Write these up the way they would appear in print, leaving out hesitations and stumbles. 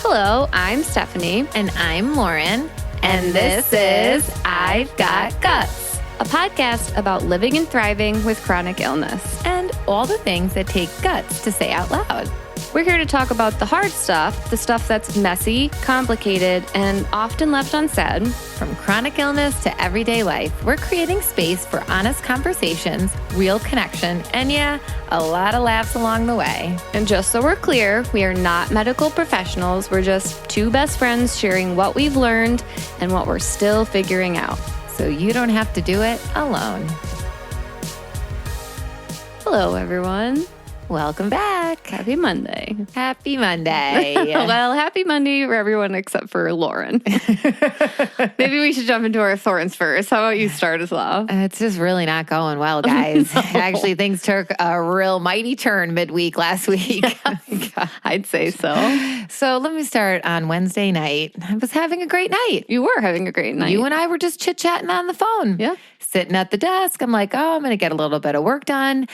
Hello, I'm Stephanie. And I'm Lauren. And this is I've Got Guts, a podcast about living and thriving with chronic illness. And all the things that take guts to say out loud. We're here to talk about the hard stuff, the stuff that's messy, complicated, and often left unsaid. From chronic illness to everyday life, we're creating space for honest conversations, real connection, and yeah, a lot of laughs along the way. And just so we're clear, we are not medical professionals. We're just two best friends sharing what we've learned and what we're still figuring out. So you don't have to do it alone. Hello, everyone. Welcome back. Happy Monday. Happy Monday. Well, happy Monday for everyone except for Lauren. Maybe we should jump into our thorns first. How about you start as well? It's just really not going well, guys. No. Actually, things took a real mighty turn midweek last week. I'd say so. So let me start on Wednesday night. I was having a great night. You were having a great night. You and I were just chit-chatting on the phone. Yeah. Sitting at the desk. I'm like, I'm going to get a little bit of work done.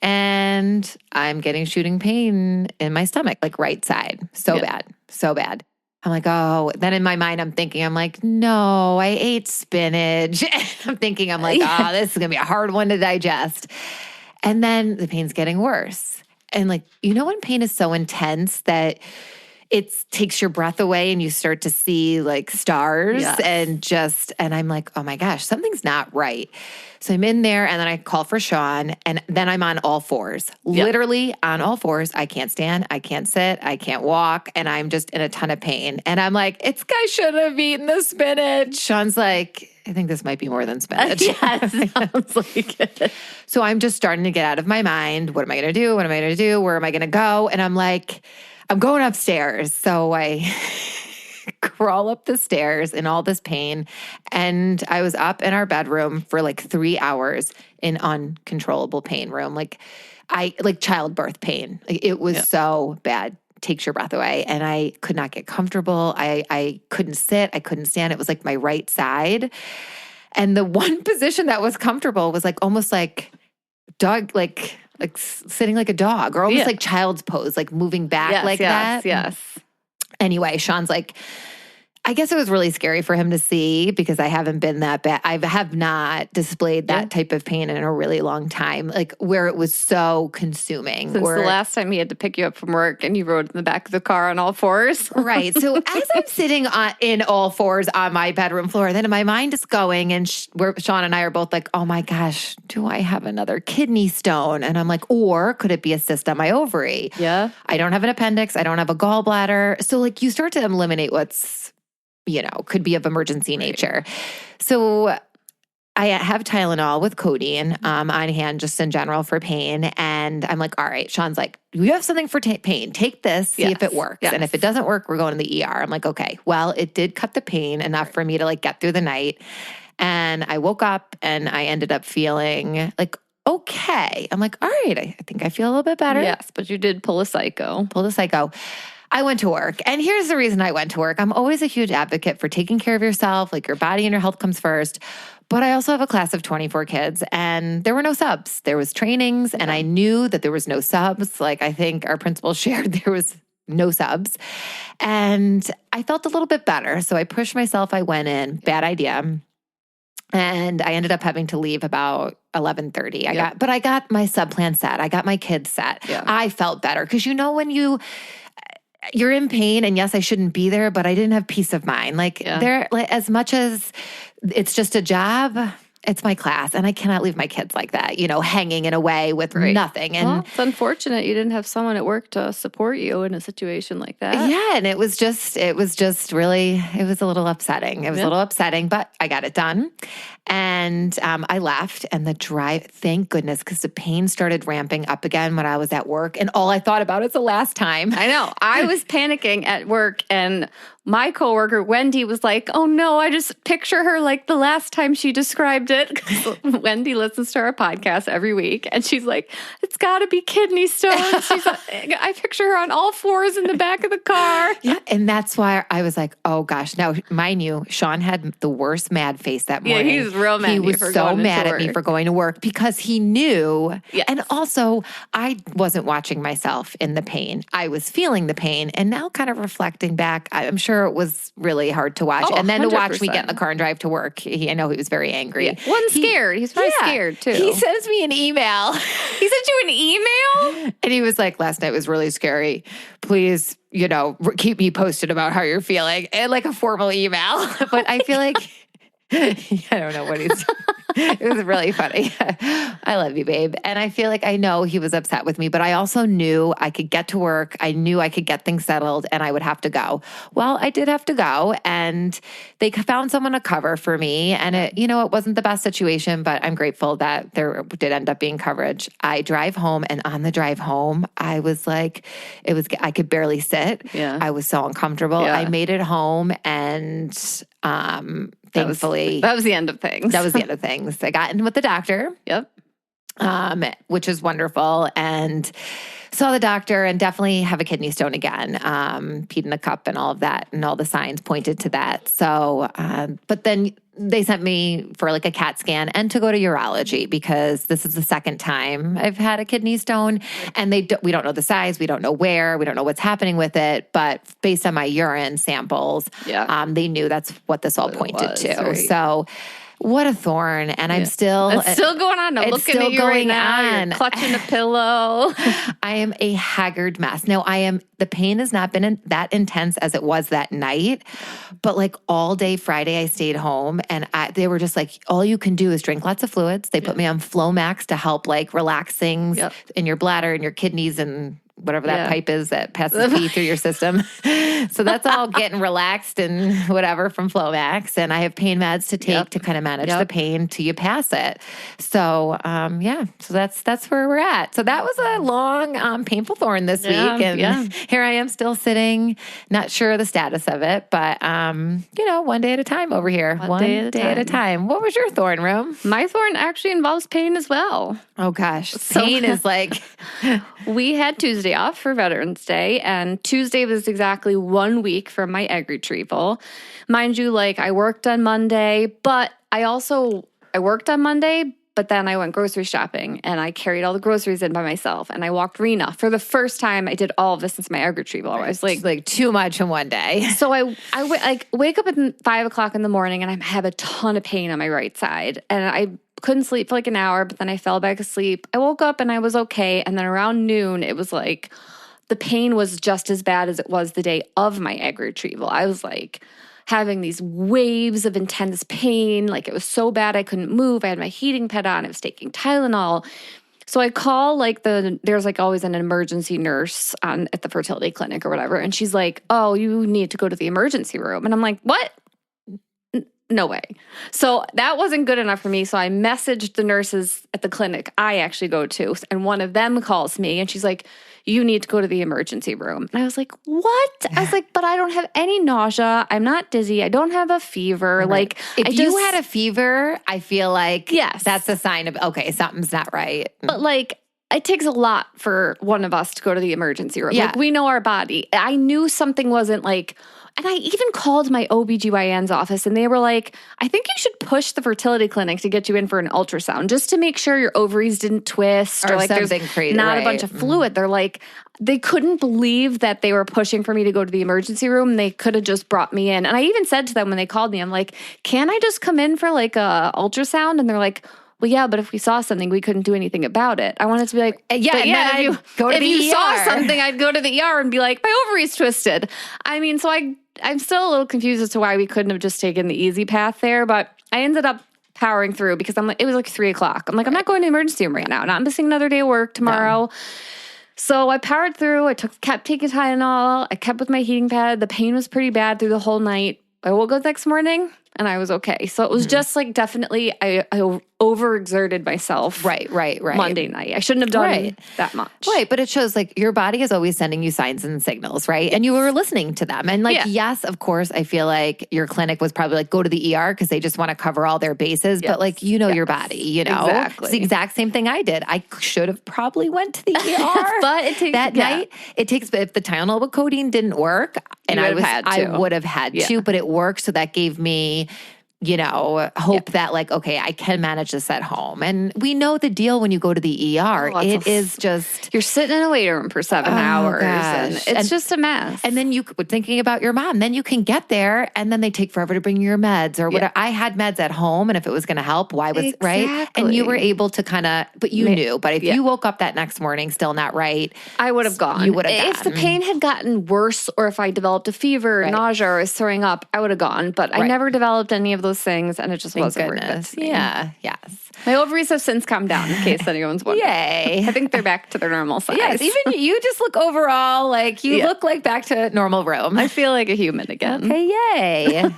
And I'm getting shooting pain in my stomach, like right side. So bad. I'm like, oh, then in my mind, I'm like, no, I ate spinach. I'm like, oh, this is going to be a hard one to digest. And then the pain's getting worse. And like, you know, when pain is so intense that it takes your breath away and you start to see like stars and I'm like, oh my gosh, something's not right. So I'm in there and then I call for Sean and then I'm on all fours, literally on all fours. I can't stand, I can't sit, I can't walk, and I'm just in a ton of pain. And I'm like, I should have eaten the spinach. Sean's like, I think this might be more than spinach. Yes, sounds like it. So I'm just starting to get out of my mind. What am I going to do? What am I going to do? Where am I going to go? And I'm like, I'm going upstairs. So I crawl up the stairs in all this pain. And I was up in our bedroom for like 3 hours in uncontrollable pain room. Like childbirth pain. Like, it was so bad. Takes your breath away. And I could not get comfortable. I couldn't sit. I couldn't stand. It was like my right side. And the one position that was comfortable was like almost like dog, like sitting like a dog, or almost like child's pose, like moving back that. Yes. Anyway, Sean's like, I guess it was really scary for him to see because I haven't been that bad. I have not displayed that type of pain in a really long time, like where it was so consuming. Since the last time he had to pick you up from work and you rode in the back of the car on all fours. Right. So as I'm sitting in all fours on my bedroom floor, then my mind is going and Sean and I are both like, oh my gosh, do I have another kidney stone? And I'm like, or could it be a cyst on my ovary? Yeah. I don't have an appendix. I don't have a gallbladder. So like you start to eliminate what's, could be of emergency nature. So I have Tylenol with codeine on hand just in general for pain. And I'm like, all right, Sean's like, you have something for pain. Take this, see if it works. Yes. And if it doesn't work, we're going to the ER. I'm like, okay, well, it did cut the pain enough for me to like get through the night. And I woke up and I ended up feeling like, okay. I'm like, all right, I think I feel a little bit better. Yes, but you did pull a psycho. I went to work. And here's the reason I went to work. I'm always a huge advocate for taking care of yourself. Like your body and your health comes first. But I also have a class of 24 kids and there were no subs. There was trainings and I knew that there was no subs. Like I think our principal shared there was no subs. And I felt a little bit better. So I pushed myself. I went in. Bad idea. And I ended up having to leave about 11:30. I got my sub plan set. I got my kids set. Yeah. I felt better because when you're in pain, and yes, I shouldn't be there, but I didn't have peace of mind. As much as it's just a job, it's my class, and I cannot leave my kids like that, hanging in a way with nothing. And it's unfortunate you didn't have someone at work to support you in a situation like that. Yeah, and it was just really, it was a little upsetting. It was a little upsetting, but I got it done. And I left, and the drive, thank goodness, because the pain started ramping up again when I was at work, and all I thought about is the last time. I know. I was panicking at work, and my coworker, Wendy, was like, oh no, I just picture her like the last time she described it. it because Wendy listens to our podcast every week, and she's like, "It's got to be kidney stones." She's like, I picture her on all fours in the back of the car. Yeah, and that's why I was like, "Oh gosh!" Now, mind you, Sean had the worst mad face that morning. Yeah, he's real mad. He was so mad at me for going to work because he knew. Yes. And also, I wasn't watching myself in the pain. I was feeling the pain, and now, kind of reflecting back, I'm sure it was really hard to watch. Oh, and then to watch me 100%. get in the car and drive to work, I know he was very angry. Yeah. Wasn't scared. He's probably scared too. He sends me an email. He sent you an email? And he was like, last night was really scary. Please, keep me posted about how you're feeling. And like a formal email. But I feel like, I don't know what he's it was really funny. I love you, babe. And I feel like I know he was upset with me, but I also knew I could get to work. I knew I could get things settled and I would have to go. Well, I did have to go, and they found someone to cover for me. And it wasn't the best situation, but I'm grateful that there did end up being coverage. I drive home, and on the drive home, I was like, I could barely sit. Yeah. I was so uncomfortable. Yeah. I made it home, and thankfully that was the end of things. that was the end of things. I got in with the doctor. Yep. Which is wonderful, and saw the doctor, and definitely have a kidney stone again. Peed in a cup and all of that, and all the signs pointed to that. So, but then they sent me for like a CAT scan and to go to urology because this is the second time I've had a kidney stone, and we don't know the size, we don't know where, we don't know what's happening with it, but based on my urine samples, they knew that's what this all pointed to. Right. So. What a thorn. And I'm still... It's still going on. I'm looking at you right now. You're clutching a pillow. I am a haggard mess. Now, the pain has not been that intense as it was that night, but like all day Friday, I stayed home, and they were just like, all you can do is drink lots of fluids. They put me on Flomax to help like relax things in your bladder and your kidneys and whatever that pipe is that passes pee through your system. So that's all getting relaxed and whatever from Flomax. And I have pain meds to take to kind of manage the pain till you pass it. So, so that's where we're at. So that was a long, painful thorn this week. And here I am still sitting, not sure the status of it, but, one day at a time over here. One day at a time. What was your thorn, Room? My thorn actually involves pain as well. Oh gosh. Pain is like... We had Tuesday off for Veterans Day, and Tuesday was exactly 1 week from my egg retrieval. Mind you, like I worked on Monday, but I worked on Monday, but then I went grocery shopping and I carried all the groceries in by myself, and I walked Rena. For the first time, I did all of this since my egg retrieval. I was like too much in one day. So I wake up at 5 o'clock in the morning and I have a ton of pain on my right side, and I couldn't sleep for like an hour, but then I fell back asleep. I woke up and I was okay. And then around noon, it was like the pain was just as bad as it was the day of my egg retrieval. I was like having these waves of intense pain. Like it was so bad I couldn't move. I had my heating pad on. I was taking Tylenol. So I call there's like always an emergency nurse at the fertility clinic or whatever. And she's like, "Oh, you need to go to the emergency room." And I'm like, "What? No way." So that wasn't good enough for me. So I messaged the nurses at the clinic I actually go to, and one of them calls me and she's like, "You need to go to the emergency room." And I was like, "What?" I was like, "But I don't have any nausea. I'm not dizzy. I don't have a fever." Right. Like if you had a fever, I feel like yes, that's a sign of, okay, something's not right. But like, it takes a lot for one of us to go to the emergency room. Yeah. Like we know our body. I knew something wasn't like... And I even called my OBGYN's office and they were like, "I think you should push the fertility clinic to get you in for an ultrasound just to make sure your ovaries didn't twist or like there's crazy, not a bunch of fluid." They're like, they couldn't believe that they were pushing for me to go to the emergency room. They could have just brought me in. And I even said to them when they called me, I'm like, "Can I just come in for like a ultrasound?" And they're like, "Well, yeah, but if we saw something, we couldn't do anything about it." I wanted to be like, yeah, if you saw something, I'd go to the ER and be like, "My ovary's twisted." I mean, so I'm still a little confused as to why we couldn't have just taken the easy path there, but I ended up powering through because it was like 3 o'clock. I'm like, I'm not going to the emergency room right now. Not missing another day of work tomorrow. No. So I powered through. I kept taking Tylenol. I kept with my heating pad. The pain was pretty bad through the whole night. I woke up the next morning and I was okay. So it was just like definitely, I overexerted myself. Right. Monday night. I shouldn't have done that much. Right. But it shows like your body is always sending you signs and signals, right? Yes. And you were listening to them. And like, yes, of course, I feel like your clinic was probably like, go to the ER because they just want to cover all their bases. Yes. But like, your body, Exactly. It's the exact same thing I did. I should have probably went to the ER. But it takes that night. It takes, if the Tylenol with codeine didn't work, and I would have had to, but it worked. So that gave me hope that like, okay, I can manage this at home. And we know the deal when you go to the ER. It is just... You're sitting in a waiting room for 7 hours. Gosh. And it's just a mess. And then you were thinking about your mom. Then you can get there and then they take forever to bring you your meds or whatever. I had meds at home and if it was going to help, why was right? And you were able to kind of, but you knew. But if you woke up that next morning still not right, I would have gone. You would have gone. If the pain had gotten worse or if I developed a fever, nausea, or was throwing up, I would have gone. But I never developed any of those things, and it just wasn't worth it to me. Yeah, yes. My ovaries have since calmed down, in case anyone's wondering. Yay. I think they're back to their normal size. Yes, even you just look overall like you look like back to normal room. I feel like a human again. Okay, yay.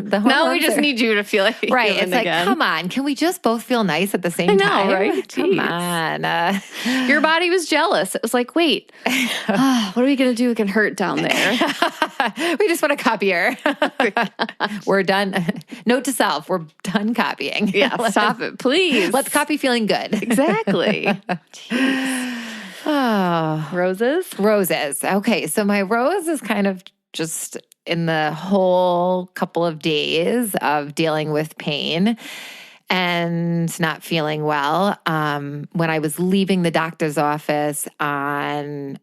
Now we just need you to feel like a human it's like, again. Come on, can we just both feel nice at the same time? Right? Come on. Your body was jealous. It was like, wait, what are we going to do? It can hurt down there. We just want to copy her. We're done. Note to self, we're done copying. Yeah, stop it, please. Let's copy feeling good. Exactly. Oh, Roses. Okay, so my rose is kind of just in the whole couple of days of dealing with pain and not feeling well. When I was leaving the doctor's office on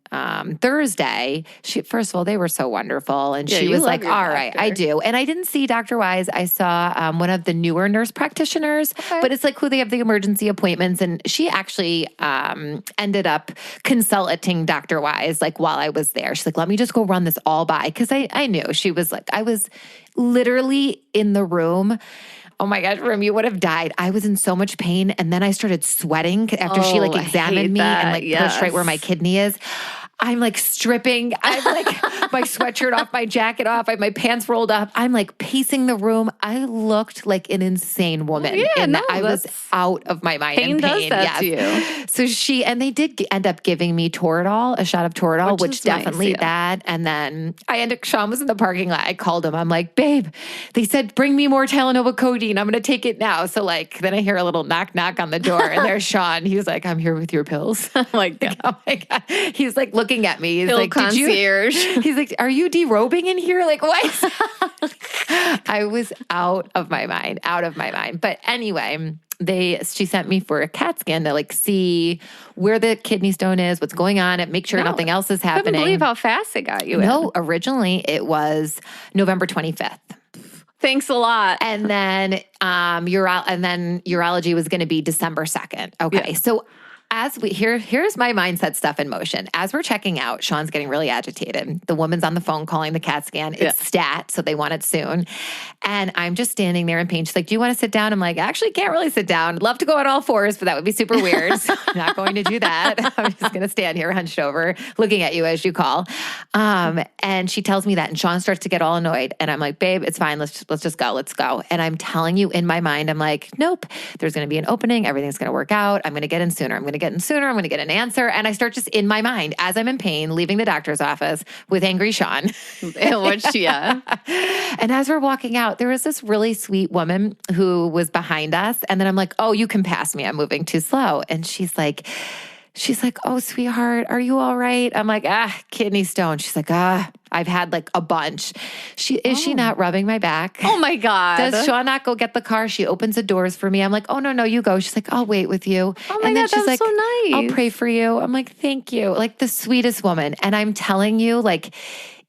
Thursday, first of all, they were so wonderful. And she was like, all right, I do. And I didn't see Dr. Wise. I saw one of the newer nurse practitioners, but it's like who they have the emergency appointments. And she actually ended up consulting Dr. Wise like while I was there. She's like, let me just go run this all by. Because I knew she was like, I was literally in the room. Oh my gosh, Rim, you would have died. I was in so much pain. And then I started sweating after she like examined me and like pushed right where my kidney is. I'm like stripping. I'm like my sweatshirt off, my jacket off. I have my pants rolled up. I'm like pacing the room. I looked like an insane woman. I was out of my mind. Pain does that to you. So they did end up giving me Toradol, a shot of Toradol, which definitely that. And then Sean was in the parking lot. I called him. I'm like, babe, they said, bring me more Tylenol with codeine. I'm going to take it now. So like, then I hear a little knock on the door and there's Sean. He was like, I'm here with your pills. Oh my God. Oh my God. He's like looking at me. He's like, concierge. He's like, are you derobing in here? Like, what? I was out of my mind. But anyway, she sent me for a CAT scan to like see where the kidney stone is, what's going on, and make sure nothing else is happening. I couldn't believe how fast it got you. No, originally it was November 25th. Thanks a lot. And then urology was going to be December 2nd. Okay. Yeah. So here's my mindset stuff in motion. As we're checking out, Sean's getting really agitated. The woman's on the phone calling the CAT scan. It's stat, so they want it soon. And I'm just standing there in pain. She's like, do you want to sit down? I'm like, actually can't really sit down. I'd love to go on all fours, but that would be super weird. So I'm not going to do that. I'm just going to stand here hunched over, looking at you as you call. And she tells me that, and Sean starts to get all annoyed. And I'm like, babe, it's fine. Let's just go. Let's go. And I'm telling you in my mind, I'm like, nope, there's going to be an opening. Everything's going to work out. I'm going to get in sooner. I'm going to get an answer. And I start just in my mind, as I'm in pain, leaving the doctor's office with angry Sean. And as we're walking out, there was this really sweet woman who was behind us. And then I'm like, oh, you can pass me. I'm moving too slow. And she's like, oh, sweetheart, are you all right? I'm like, kidney stone. She's like, I've had like a bunch. Is she not rubbing my back? Oh my God. Does Sean not go get the car? She opens the doors for me. I'm like, oh, no, you go. She's like, I'll wait with you. Oh my God, she's that's so nice. I'll pray for you. I'm like, thank you. Like the sweetest woman. And I'm telling you, like,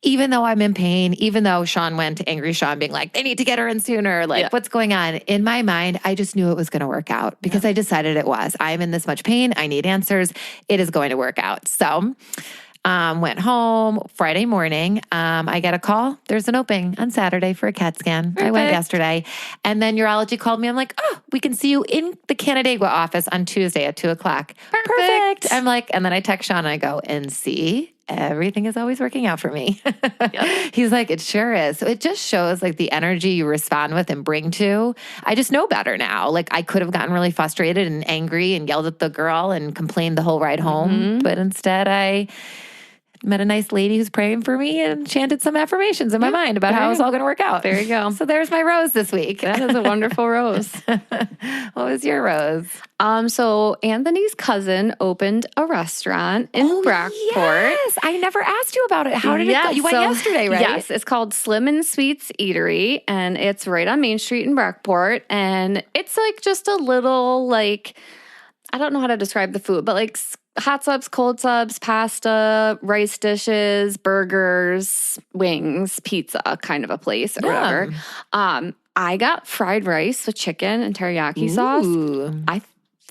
even though I'm in pain, even though Sean went to angry Sean being like, they need to get her in sooner. Like, what's going on? In my mind, I just knew it was going to work out because I decided it was. I'm in this much pain. I need answers. It is going to work out. So went home Friday morning. I get a call. There's an opening on Saturday for a CAT scan. Perfect. I went yesterday. And then urology called me. I'm like, we can see you in the Canandaigua office on Tuesday at 2:00. Perfect. I'm like, and then I text Sean and I go, and see? everything is always working out for me. Yep. He's like, it sure is. So it just shows like the energy you respond with and bring to. I just know better now. Like I could have gotten really frustrated and angry and yelled at the girl and complained the whole ride home. But instead I met a nice lady who's praying for me and chanted some affirmations in my mind about how it's all going to work out. There you go. So there's my rose this week. That is a wonderful rose. What was your rose? So Anthony's cousin opened a restaurant in Brockport. Yes, I never asked you about it. How did it go? You went yesterday, right? Yes, it's called Slim and Sweets Eatery, and it's right on Main Street in Brockport. And it's like just a little like, I don't know how to describe the food, but like hot subs, cold subs, pasta, rice dishes, burgers, wings, pizza kind of a place or whatever. I got fried rice with chicken and teriyaki sauce. I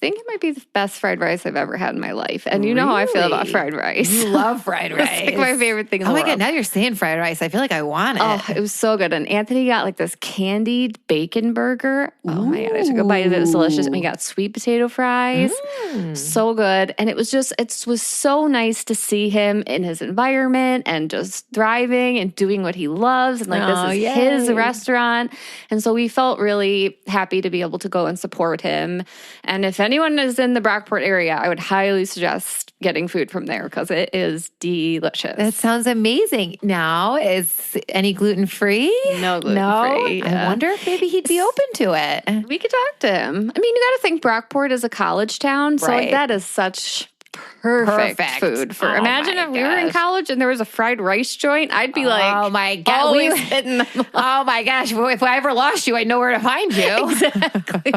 think it might be the best fried rice I've ever had in my life. And you know how I feel about fried rice. You love fried rice. It's like my favorite thing in the world. Oh my God, now you're saying fried rice. I feel like I want it. Oh, it was so good. And Anthony got like this candied bacon burger. Oh my God, I took a bite of it. It was delicious. And we got sweet potato fries. So good. And it was so nice to see him in his environment and just thriving and doing what he loves. And like this is his restaurant. And so we felt really happy to be able to go and support him. And if anyone is in the Brockport area, I would highly suggest getting food from there because it is delicious. That sounds amazing. Now, is any gluten-free? No gluten-free. I wonder if maybe he'd be open to it. We could talk to him. I mean, you got to think Brockport is a college town, so like that is such perfect food for. Imagine if we were in college and there was a fried rice joint, I'd be like, oh my God, always hitting them. Oh my gosh, if I ever lost you, I'd know where to find you. Exactly.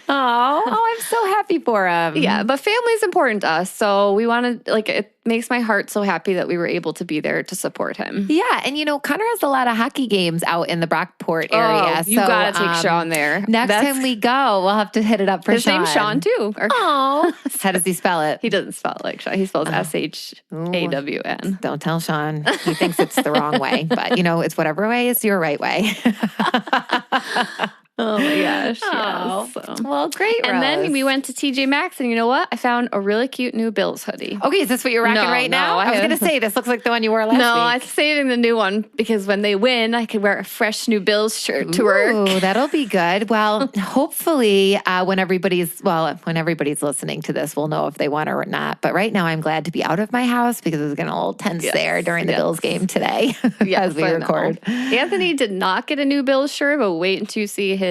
I'm so happy for him. Yeah, but family's important to us, so we want to it makes my heart so happy that we were able to be there to support him. Yeah, and Connor has a lot of hockey games out in the Brockport area. You got to take Sean there. Next time we go, we'll have to hit it up for Sean. His name's Sean too. Oh, how does he spell it? He doesn't spell it like Sean. He spells SHAWN. Don't tell Sean. He thinks it's the wrong way, but it's whatever way is your right way. Oh my gosh. Oh. Yes. Well, great, And Rose. then we went to TJ Maxx, and you know what? I found a really cute new Bills hoodie. Okay, is this what you're rocking right now? I was going to say, this looks like the one you wore last week. No, I'm saving the new one because when they win, I could wear a fresh new Bills shirt to work. Ooh, that'll be good. Well, hopefully when everybody's listening to this, we'll know if they won or not. But right now, I'm glad to be out of my house because it was getting a little tense there during the Bills game today as we record. Anthony did not get a new Bills shirt, but wait until you see his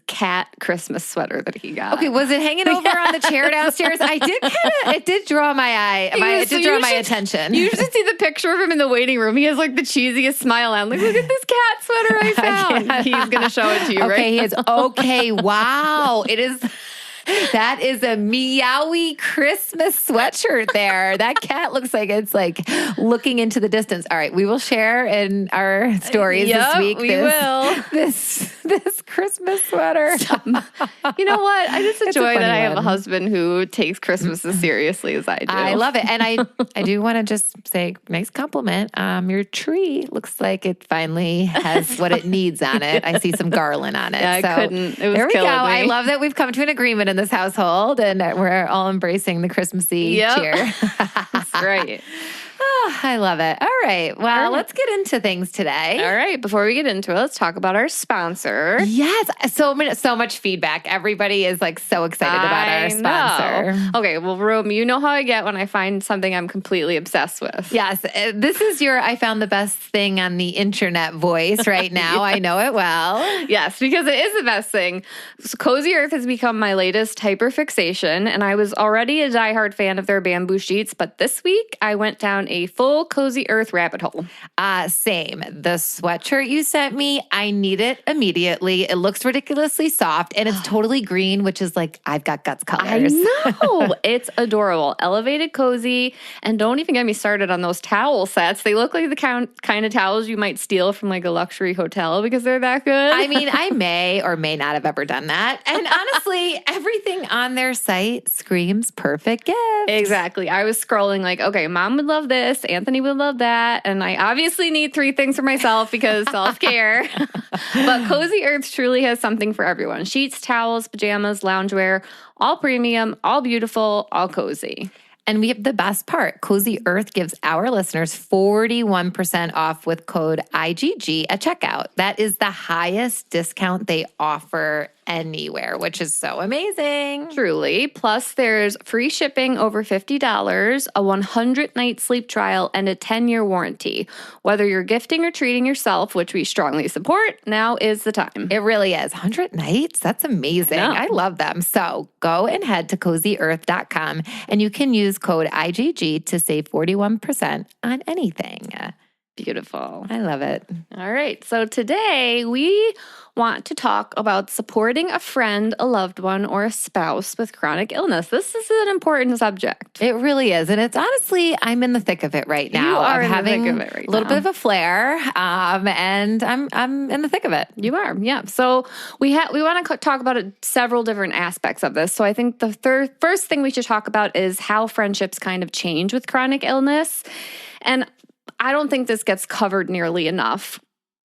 cat Christmas sweater that he got. Okay, was it hanging over on the chair downstairs? It did draw my eye. It did draw my attention. You should see the picture of him in the waiting room. He has like the cheesiest smile on. Like, look at this cat sweater I found. He's going to show it to you, right? Okay, he is. Okay, wow. It is. That is a meowy Christmas sweatshirt there. That cat looks like it's like looking into the distance. All right, we will share in our stories this week. We will. This Christmas sweater. You know what? I just enjoy that I have a husband who takes Christmas as seriously as I do. I love it. And I do want to just say, nice compliment. Your tree looks like it finally has what it needs on it. I see some garland on it. Yeah, I couldn't. It was there we go. me. I love that we've come to an agreement in this household and we're all embracing the Christmassy cheer. That's right. Oh, I love it. All right. Well, let's get into things today. All right. Before we get into it, let's talk about our sponsor. Yes. So much feedback. Everybody is like so excited about our sponsor. Okay. Well, Rome, you know how I get when I find something I'm completely obsessed with. Yes. This is I found the best thing on the internet voice right now. I know it well. Yes, because it is the best thing. So Cozy Earth has become my latest hyperfixation, and I was already a diehard fan of their bamboo sheets, but this week I went down a full Cozy Earth rabbit hole. Same. The sweatshirt you sent me, I need it immediately. It looks ridiculously soft and it's totally green, which is like, I've got guts colors. I know. It's adorable. Elevated cozy. And don't even get me started on those towel sets. They look like the kind of towels you might steal from like a luxury hotel because they're that good. I mean, I may or may not have ever done that. And honestly, everything on their site screams perfect gift. Exactly. I was scrolling like, okay, mom would love this. Anthony would love that. And I obviously need 3 things for myself because self-care. But Cozy Earth truly has something for everyone. Sheets, towels, pajamas, loungewear, all premium, all beautiful, all cozy. And we have the best part. Cozy Earth gives our listeners 41% off with code IGG at checkout. That is the highest discount they offer anywhere, which is so amazing. Truly. Plus, there's free shipping over $50, a 100-night sleep trial, and a 10-year warranty. Whether you're gifting or treating yourself, which we strongly support, now is the time. It really is. 100 nights? That's amazing. I love them. So go and head to cozyearth.com and you can use code IGG to save 41% on anything. Beautiful. I love it. All right. So today we want to talk about supporting a friend, a loved one, or a spouse with chronic illness. This is an important subject. It really is. And it's honestly, I'm in the thick of it right now. You are in the having thick of it right a little now. bit of a flare, and I'm in the thick of it. You are, yeah. So we want to talk about several different aspects of this. So I think the first thing we should talk about is how friendships kind of change with chronic illness. And I don't think this gets covered nearly enough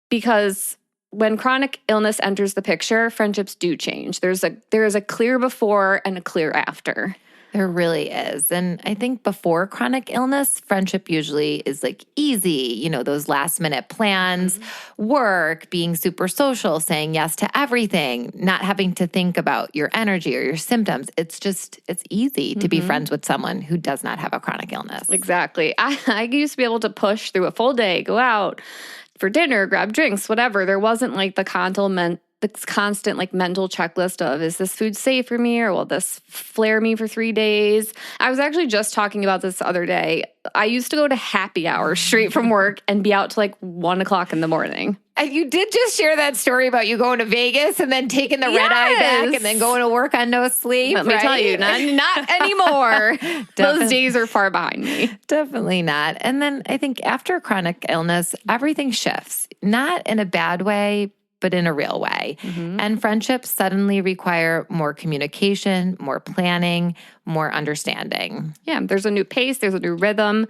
because when chronic illness enters the picture, friendships do change. There is a clear before and a clear after. There really is. And I think before chronic illness, friendship usually is like easy, those last minute plans, work, being super social, saying yes to everything, not having to think about your energy or your symptoms. It's easy to be friends with someone who does not have a chronic illness. Exactly. I used to be able to push through a full day, go out for dinner, grab drinks, whatever. There wasn't like the constant like mental checklist of, is this food safe for me or will this flare me for 3 days? I was actually just talking about this the other day. I used to go to happy hour straight from work and be out to like 1 o'clock in the morning. And you did just share that story about you going to Vegas and then taking the red eye back and then going to work on no sleep. Let me tell you, not anymore. Those days are far behind me. Definitely not. And then I think after chronic illness, everything shifts, not in a bad way, but in a real way. And friendships suddenly require more communication, more planning, more understanding. Yeah, there's a new pace, there's a new rhythm.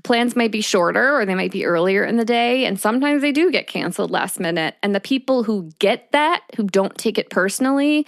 Plans might be shorter or they might be earlier in the day, and sometimes they do get canceled last minute. And the people who get that, who don't take it personally,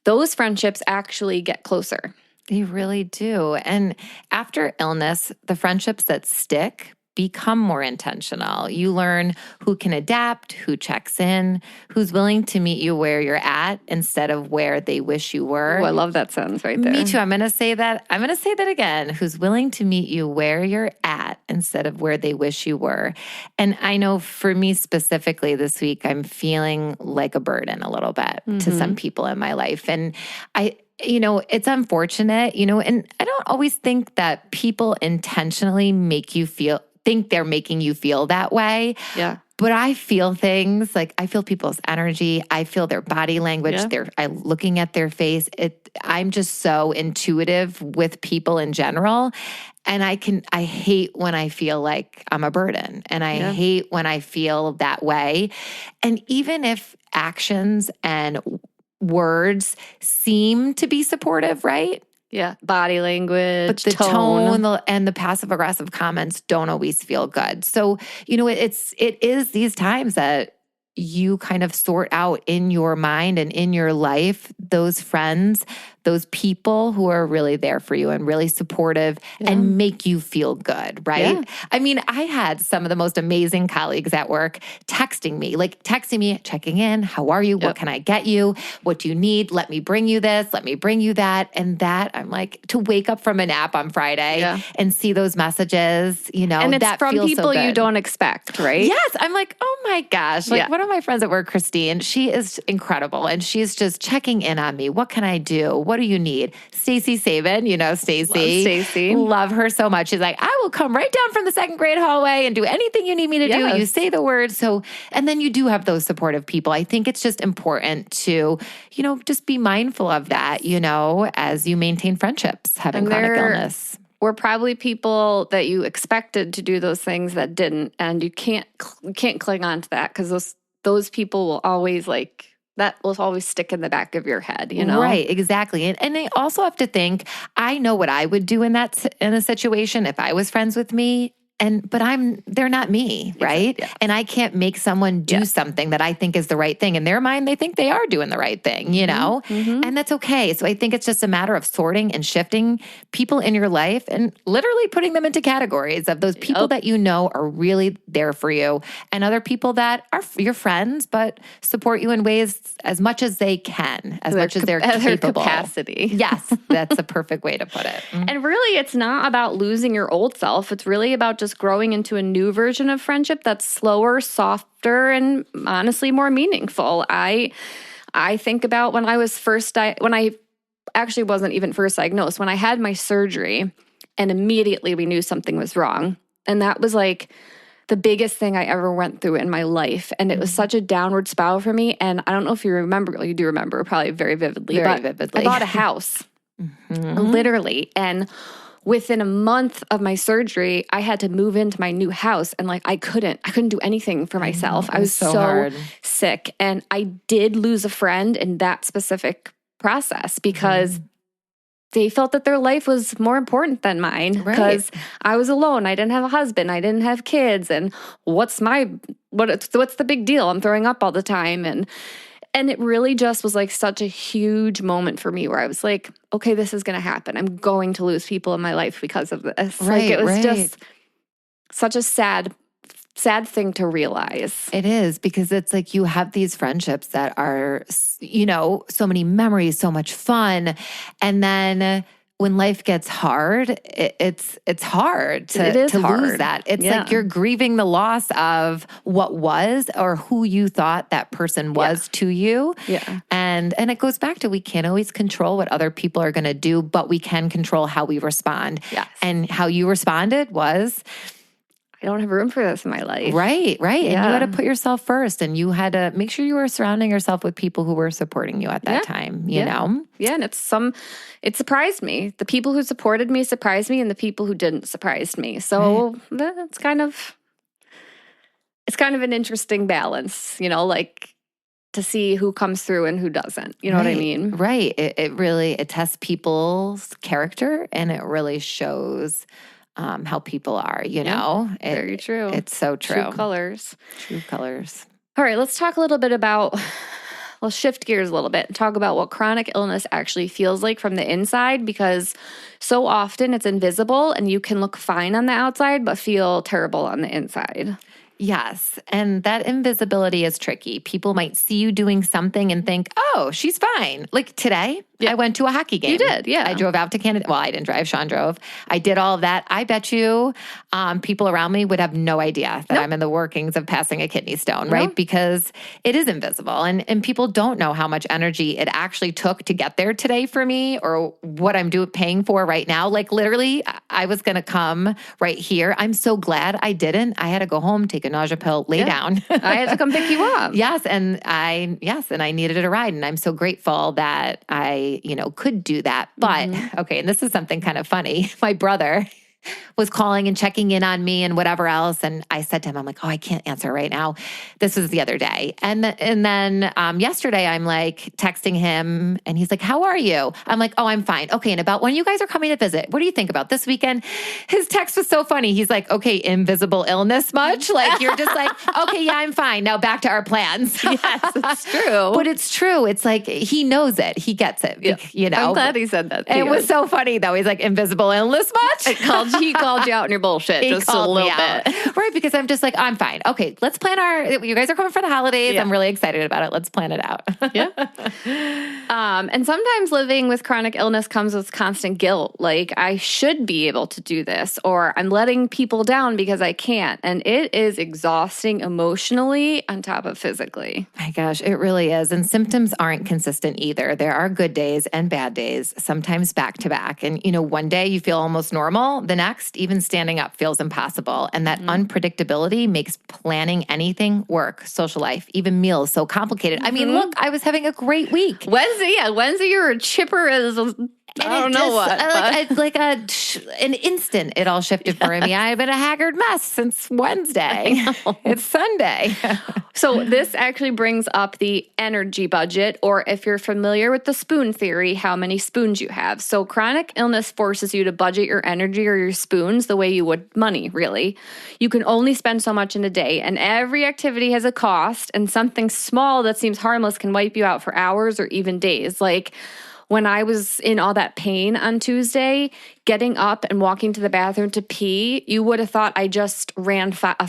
those friendships actually get closer. They really do. And after illness, the friendships that stick become more intentional. You learn who can adapt, who checks in, who's willing to meet you where you're at instead of where they wish you were. Oh, I love that sentence right there. Me too. I'm going to say that. I'm going to say that again. Who's willing to meet you where you're at instead of where they wish you were. And I know for me specifically this week, I'm feeling like a burden a little bit to some people in my life. And it's unfortunate, and I don't always think that people intentionally think they're making you feel that way. Yeah. But I feel things like I feel people's energy. I feel their body language. I'm looking at their face. I'm just so intuitive with people in general. And I hate when I feel like I'm a burden. And I hate when I feel that way. And even if actions and words seem to be supportive, right? Yeah, body language, but the tone and the passive aggressive comments don't always feel good. So, it is these times that you kind of sort out in your mind and in your life those friends, those people who are really there for you and really supportive and make you feel good, right? Yeah. I mean, I had some of the most amazing colleagues at work texting me, checking in. How are you? What can I get you? What do you need? Let me bring you this. Let me bring you that. And that, I'm like, to wake up from a nap on Friday and see those messages, and it's that from feels people so you good. don't expect, right? Yes. I'm like, oh my gosh. One of my friends at work, Christine, she is incredible. And she's just checking in on me. What can I do? What do you need? Stacy Sabin, Stacy. Love Stacy. Love her so much. She's like, I will come right down from the second grade hallway and do anything you need me to do. You say the word. So, and then you do have those supportive people. I think it's just important to, just be mindful of that, as you maintain friendships, having chronic illness. Were probably people that you expected to do those things that didn't, and you can't cling on to that because those people will always that will always stick in the back of your head, Right, exactly. And I also have to think, I know what I would do in a situation if I was friends with me. but they're not me, right? Yeah. And I can't make someone do something that I think is the right thing. In their mind, they think they are doing the right thing, you know? And that's okay. So I think it's just a matter of sorting and shifting people in your life and literally putting them into categories of those people that you know are really there for you and other people that are your friends, but support you in ways as much as they can, as much as they're capable. Capacity. Yes, that's a perfect way to put it. And really, it's not about losing your old self. It's really about just growing into a new version of friendship that's slower, softer, and honestly more meaningful. I think about when I was when I actually wasn't even first diagnosed, when I had my surgery, and immediately we knew something was wrong. And that was like the biggest thing I ever went through in my life. And it was such a downward spiral for me. And I don't know if you remember, you do remember probably very vividly, I bought a house, literally. And within a month of my surgery, I had to move into my new house, and like I couldn't do anything for myself. I was so sick, and I did lose a friend in that specific process because they felt that their life was more important than mine because I was alone. I didn't have a husband. I didn't have kids. And what's the big deal? I'm throwing up all the time. And it really just was like such a huge moment for me where I was like, okay, this is going to happen. I'm going to lose people in my life because of this. Like it was just such a sad thing to realize. It is, because it's like you have these friendships that are, you know, so many memories, so much fun. And then when life gets hard, it's hard to lose that. It's like you're grieving the loss of what was or who you thought that person was to you. Yeah. And it goes back to, we can't always control what other people are going to do, but we can control how we respond. Yes. And how you responded was, I don't have room for this in my life. Right. Yeah. And you had to put yourself first, and you had to make sure you were surrounding yourself with people who were supporting you at that time, you know? Yeah. And it surprised me. The people who supported me surprised me, and the people who didn't surprised me. So it's kind of an interesting balance, you know, like to see who comes through and who doesn't. You know what I mean? Right. It really tests people's character, and it really shows how people are, you know? Very true. It's so true. True colors. True colors. All right, let's talk a little bit about, let's shift gears a little bit and talk about what chronic illness actually feels like from the inside, because so often it's invisible and you can look fine on the outside but feel terrible on the inside. Yes. And that invisibility is tricky. People might see you doing something and think, oh, she's fine. Like today, I went to a hockey game. You did, yeah. I drove out to Canada. Well, I didn't drive. Sean drove. I did all of that. I bet you people around me would have no idea that I'm in the workings of passing a kidney stone, right? Because it is invisible. And people don't know how much energy it actually took to get there today for me, or what I'm paying for right now. Like literally, I was going to come right here. I'm so glad I didn't. I had to go home, take a nausea pill, lay down. I had to come pick you up. Yes. And I needed a ride. And I'm so grateful that I could do that. But okay. And this is something kind of funny. My brother was calling and checking in on me and whatever else. And I said to him, I'm like, oh, I can't answer right now. This was the other day. And then yesterday I'm like texting him, and he's like, how are you? I'm like, oh, I'm fine. Okay. And about when you guys are coming to visit, what do you think about this weekend? His text was so funny. He's like, okay, invisible illness much? Like, you're just like, okay, yeah, I'm fine. Now back to our plans. Yes, it's true. But it's true. It's like, he knows it. He gets it. Yeah. You know? I'm glad he said that. It was so funny though. He's like, invisible illness much? He called you out in your bullshit just a little bit. Right, because I'm just like, I'm fine. Okay, let's plan you guys are coming for the holidays. Yeah. I'm really excited about it. Let's plan it out. Yeah. And sometimes living with chronic illness comes with constant guilt. Like, I should be able to do this, or I'm letting people down because I can't. And it is exhausting emotionally on top of physically. My gosh, it really is. And symptoms aren't consistent either. There are good days and bad days, sometimes back to back. And, one day you feel almost normal. The next, even standing up feels impossible. And that unpredictability makes planning anything work, social life, even meals so complicated. I mean, look, I was having a great week. Wednesday you were chipper as I don't know what. An instant, it all shifted for me. I've been a haggard mess since Wednesday. It's Sunday. So this actually brings up the energy budget, or if you're familiar with the spoon theory, how many spoons you have. So chronic illness forces you to budget your energy or your spoons the way you would money, really. You can only spend so much in a day, and every activity has a cost, and something small that seems harmless can wipe you out for hours or even days. Like when I was in all that pain on Tuesday, getting up and walking to the bathroom to pee, you would have thought I just ran 5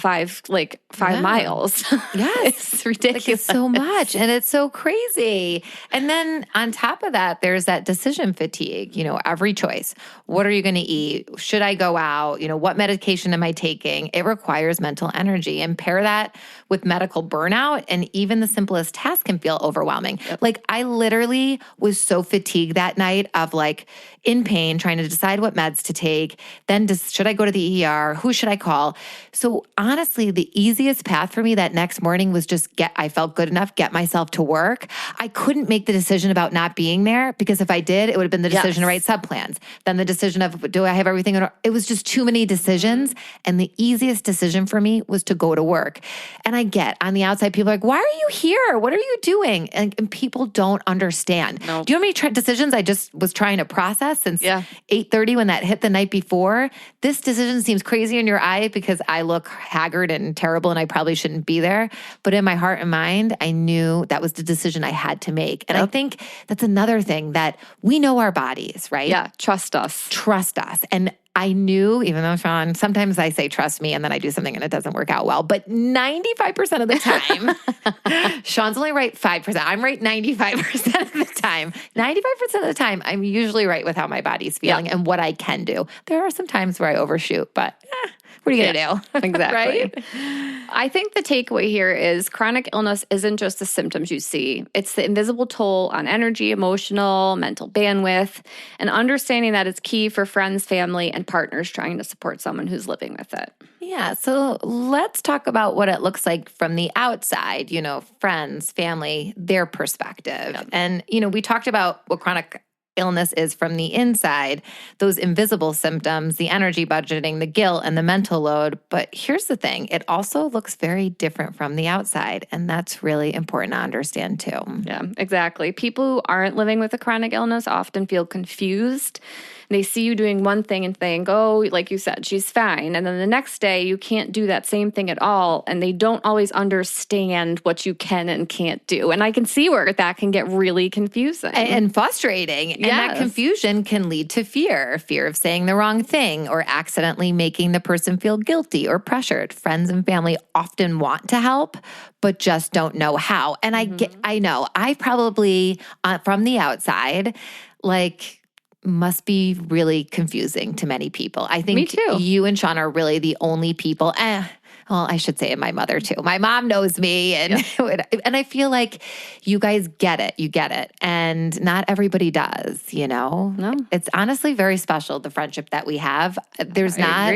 miles. Yes. It's ridiculous. It's so much. And it's so crazy. And then on top of that, there's that decision fatigue, every choice. What are you going to eat? Should I go out? What medication am I taking? It requires mental energy. And pair that with medical burnout, and even the simplest task can feel overwhelming. Yep. Like I literally was so fatigued that night of in pain, trying to decide what meds to take. Then should I go to the ER? Who should I call? So honestly, the easiest path for me that next morning was just I felt good enough, get myself to work. I couldn't make the decision about not being there, because if I did, it would have been the decision to write subplans. Then the decision of, do I have everything? It was just too many decisions. And the easiest decision for me was to go to work. And I get on the outside, people are like, why are you here? What are you doing? And people don't understand. No. Do you know how many decisions I just was trying to process since 8:30 when that hit the night before? This decision seems crazy in your eye because I look haggard and terrible and I probably shouldn't be there. But in my heart and mind, I knew that was the decision I had to make. And I think that's another thing, that we know our bodies, right? Yeah, trust us. Trust us. And I knew, even though Sean, sometimes I say trust me and then I do something and it doesn't work out well, but 95% of the time, Sean's only right 5%. I'm right 95% of the time. 95% of the time, I'm usually right with how my body's feeling and what I can do. There are some times where I overshoot, but what are you going to do? Exactly. Right? I think the takeaway here is chronic illness isn't just the symptoms you see. It's the invisible toll on energy, emotional, mental bandwidth, and understanding that is key for friends, family, and partners trying to support someone who's living with it. Yeah. So let's talk about what it looks like from the outside, friends, family, their perspective. Yep. And, we talked about what chronic illness is from the inside, those invisible symptoms, the energy budgeting, the guilt, and the mental load. But here's the thing, it also looks very different from the outside. And that's really important to understand too. Yeah, exactly. People who aren't living with a chronic illness often feel confused. They see you doing one thing and think, oh, like you said, she's fine. And then the next day you can't do that same thing at all. And they don't always understand what you can and can't do. And I can see where that can get really confusing. And frustrating. And that confusion can lead to fear of saying the wrong thing or accidentally making the person feel guilty or pressured. Friends and family often want to help, but just don't know how. And I know, I probably, from the outside, must be really confusing to many people. I think Me too. You and Sean are really the only people. Well, I should say my mother too. My mom knows me, and and I feel like you guys get it. You get it, and not everybody does. No, it's honestly very special, the friendship that we have. There's not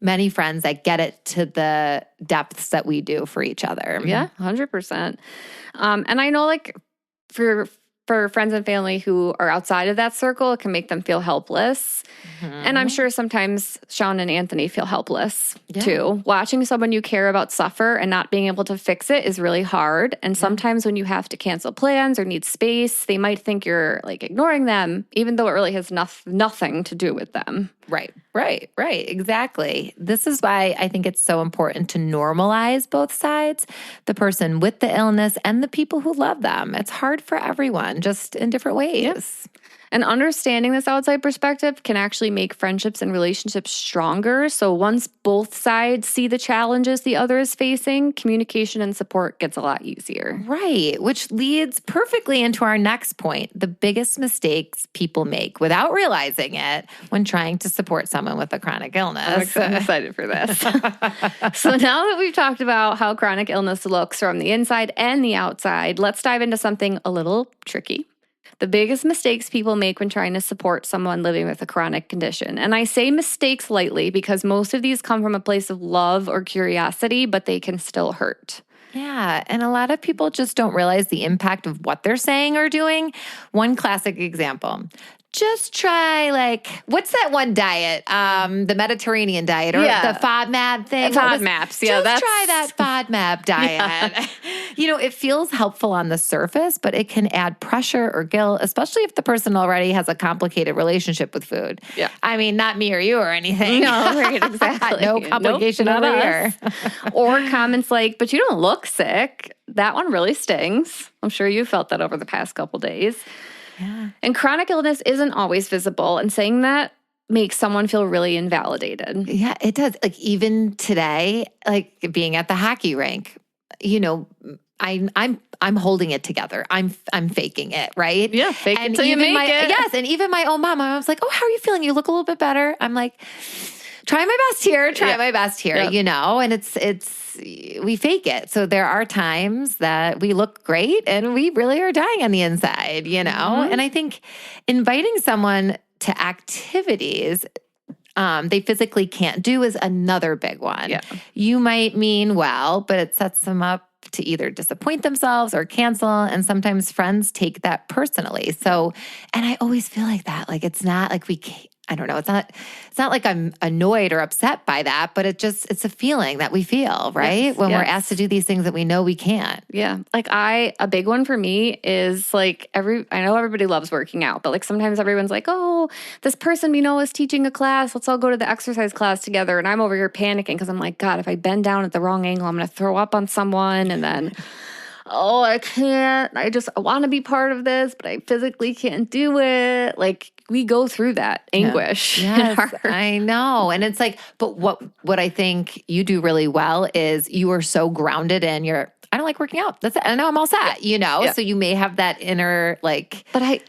many friends that get it to the depths that we do for each other. Yeah, 100%. And I know, for friends and family who are outside of that circle, it can make them feel helpless. Mm-hmm. And I'm sure sometimes Sean and Anthony feel helpless too. Watching someone you care about suffer and not being able to fix it is really hard. And sometimes when you have to cancel plans or need space, they might think you're ignoring them, even though it really has nothing to do with them. Right. Exactly. This is why I think it's so important to normalize both sides, the person with the illness and the people who love them. It's hard for everyone, just in different ways. Yep. And understanding this outside perspective can actually make friendships and relationships stronger. So once both sides see the challenges the other is facing, communication and support gets a lot easier. Right, which leads perfectly into our next point, the biggest mistakes people make without realizing it when trying to support someone with a chronic illness. I'm excited for this. So now that we've talked about how chronic illness looks from the inside and the outside, let's dive into something a little tricky. The biggest mistakes people make when trying to support someone living with a chronic condition. And I say mistakes lightly because most of these come from a place of love or curiosity, but they can still hurt. Yeah, and a lot of people just don't realize the impact of what they're saying or doing. One classic example, just try like, what's that one diet? The Mediterranean diet or the FODMAP thing? FODMAPs. Yeah, just try that FODMAP diet. It feels helpful on the surface, but it can add pressure or guilt, especially if the person already has a complicated relationship with food. Yeah. I mean, not me or you or anything. No, right, exactly. No complication over here. Or comments like, but you don't look sick. That one really stings. I'm sure you felt that over the past couple days. Yeah. And chronic illness isn't always visible, and saying that makes someone feel really invalidated. Yeah, it does. Like even today, like being at the hockey rink, I'm holding it together. I'm faking it, right? Yeah, fake it till you make it. Yes, and even my own mom, I was like, "Oh, how are you feeling? You look a little bit better." I'm like, "Try my best here. And it's we fake it. So there are times that we look great and we really are dying on the inside, And I think inviting someone to activities they physically can't do is another big one. Yeah. You might mean well, but it sets them up to either disappoint themselves or cancel. And sometimes friends take that personally. So, and I always feel like that. Like it's not like we can't. I don't know. It's not like I'm annoyed or upset by that, but it's a feeling that we feel, right? Yes, when we're asked to do these things that we know we can't. Yeah. Like a big one for me is like I know everybody loves working out, but like sometimes everyone's like, oh, this person we know is teaching a class. Let's all go to the exercise class together. And I'm over here panicking because I'm like, God, if I bend down at the wrong angle, I'm going to throw up on someone. And then, oh, I can't. I want to be part of this, but I physically can't do it. Like, we go through that anguish. Yes, I know. And it's like, but what I think you do really well is you are so grounded in I don't like working out. That's it. I know I'm all set, Yeah. So you may have that inner like. But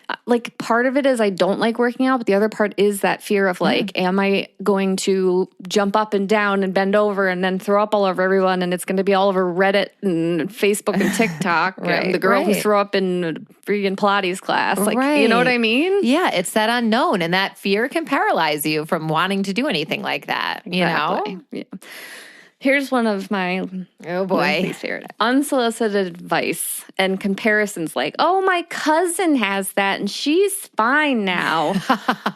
part of it is I don't like working out, but the other part is that fear of like, am I going to jump up and down and bend over and then throw up all over everyone, and it's going to be all over Reddit and Facebook and TikTok. Right, the girl who threw up in a freaking Pilates class. Like, you know what I mean? Yeah, it's that unknown, and that fear can paralyze you from wanting to do anything like that, Exactly. Yeah. Here's one of my favorite unsolicited advice and comparisons like, oh, my cousin has that and she's fine now.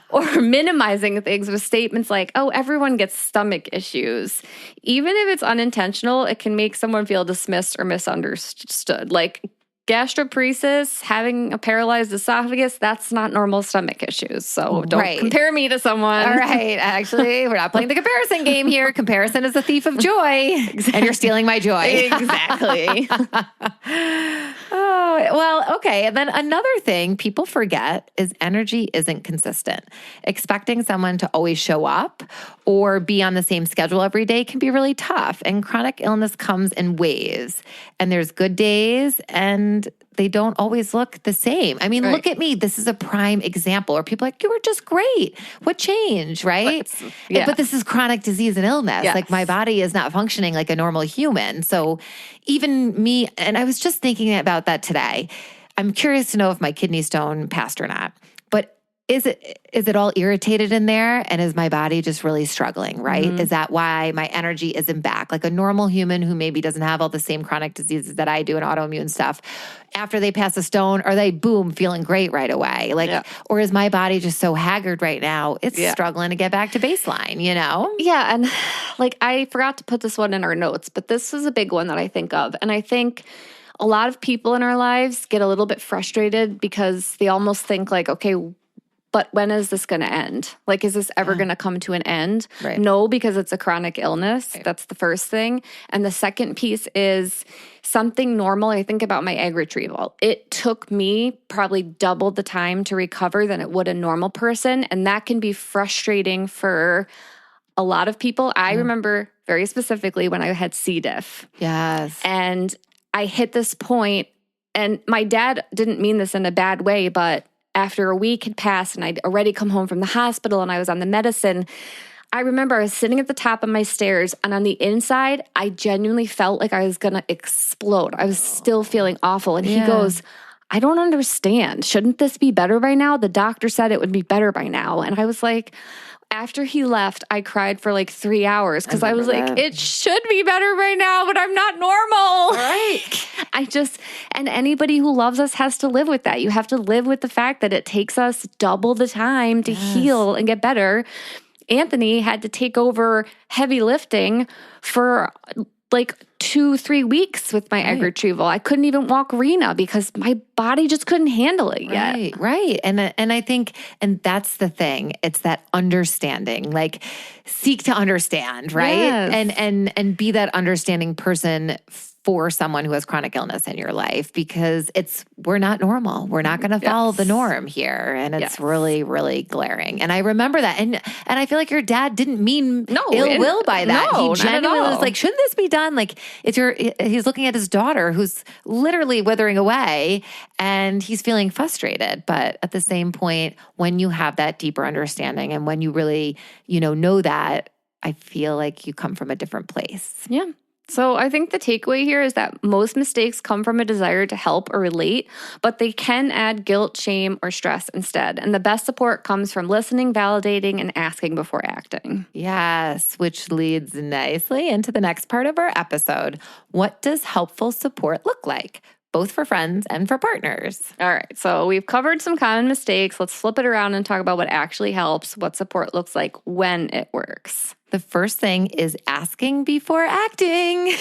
Or minimizing things with statements like, oh, everyone gets stomach issues. Even if it's unintentional, it can make someone feel dismissed or misunderstood. Like gastroparesis, having a paralyzed esophagus, that's not normal stomach issues. So don't compare me to someone. All right. Actually, we're not playing the comparison game here. Comparison is the thief of joy. Exactly. And you're stealing my joy. Exactly. Oh, well, okay. And then another thing people forget is energy isn't consistent. Expecting someone to always show up or be on the same schedule every day can be really tough. And chronic illness comes in waves. And there's good days and they don't always look the same. I mean, look at me. This is a prime example. Or people are like, you were just great. What changed, right? But this is chronic disease and illness. Yes. Like my body is not functioning like a normal human. So even me, and I was just thinking about that today. I'm curious to know if my kidney stone passed or not. But is it all irritated in there? And is my body just really struggling, right? Mm-hmm. Is that why my energy isn't back? Like a normal human who maybe doesn't have all the same chronic diseases that I do and autoimmune stuff, after they pass a stone, are they, boom, feeling great right away? Like, or is my body just so haggard right now, it's struggling to get back to baseline, Yeah, and like I forgot to put this one in our notes, but this is a big one that I think of. And I think a lot of people in our lives get a little bit frustrated because they almost think like, okay, but when is this going to end? Like, is this ever going to come to an end? Right. No, because it's a chronic illness. Right. That's the first thing. And the second piece is something normal. I think about my egg retrieval. It took me probably double the time to recover than it would a normal person. And that can be frustrating for a lot of people. I remember very specifically when I had C. diff. Yes. And I hit this point, and my dad didn't mean this in a bad way, but after a week had passed and I'd already come home from the hospital and I was on the medicine, I remember I was sitting at the top of my stairs, and on the inside, I genuinely felt like I was going to explode. I was still feeling awful. And he goes, I don't understand. Shouldn't this be better by now? The doctor said it would be better by now. And I was like, after he left, I cried for like 3 hours because I was like, that. it should be better right now, but I'm not normal. Right. And anybody who loves us has to live with that. You have to live with the fact that it takes us double the time to heal and get better. Anthony had to take over heavy lifting for like 2-3 weeks with my egg retrieval. I couldn't even walk Rena because my body just couldn't handle it yet. Right. And I think, and that's the thing. It's that understanding, like seek to understand, right? Yes. And be that understanding person for someone who has chronic illness in your life, because we're not normal. We're not going to follow the norm here. And it's really, really glaring. And I remember that. And I feel like your dad didn't mean ill will by that. No, he not at genuinely all. was like, shouldn't this be done? Like he's looking at his daughter who's literally withering away and he's feeling frustrated. But at the same point, when you have that deeper understanding and when you really, know that, I feel like you come from a different place. Yeah. So I think the takeaway here is that most mistakes come from a desire to help or relate, but they can add guilt, shame, or stress instead. And the best support comes from listening, validating, and asking before acting. Yes, which leads nicely into the next part of our episode. What does helpful support look like, both for friends and for partners? All right, so we've covered some common mistakes. Let's flip it around and talk about what actually helps, what support looks like when it works. The first thing is asking before acting.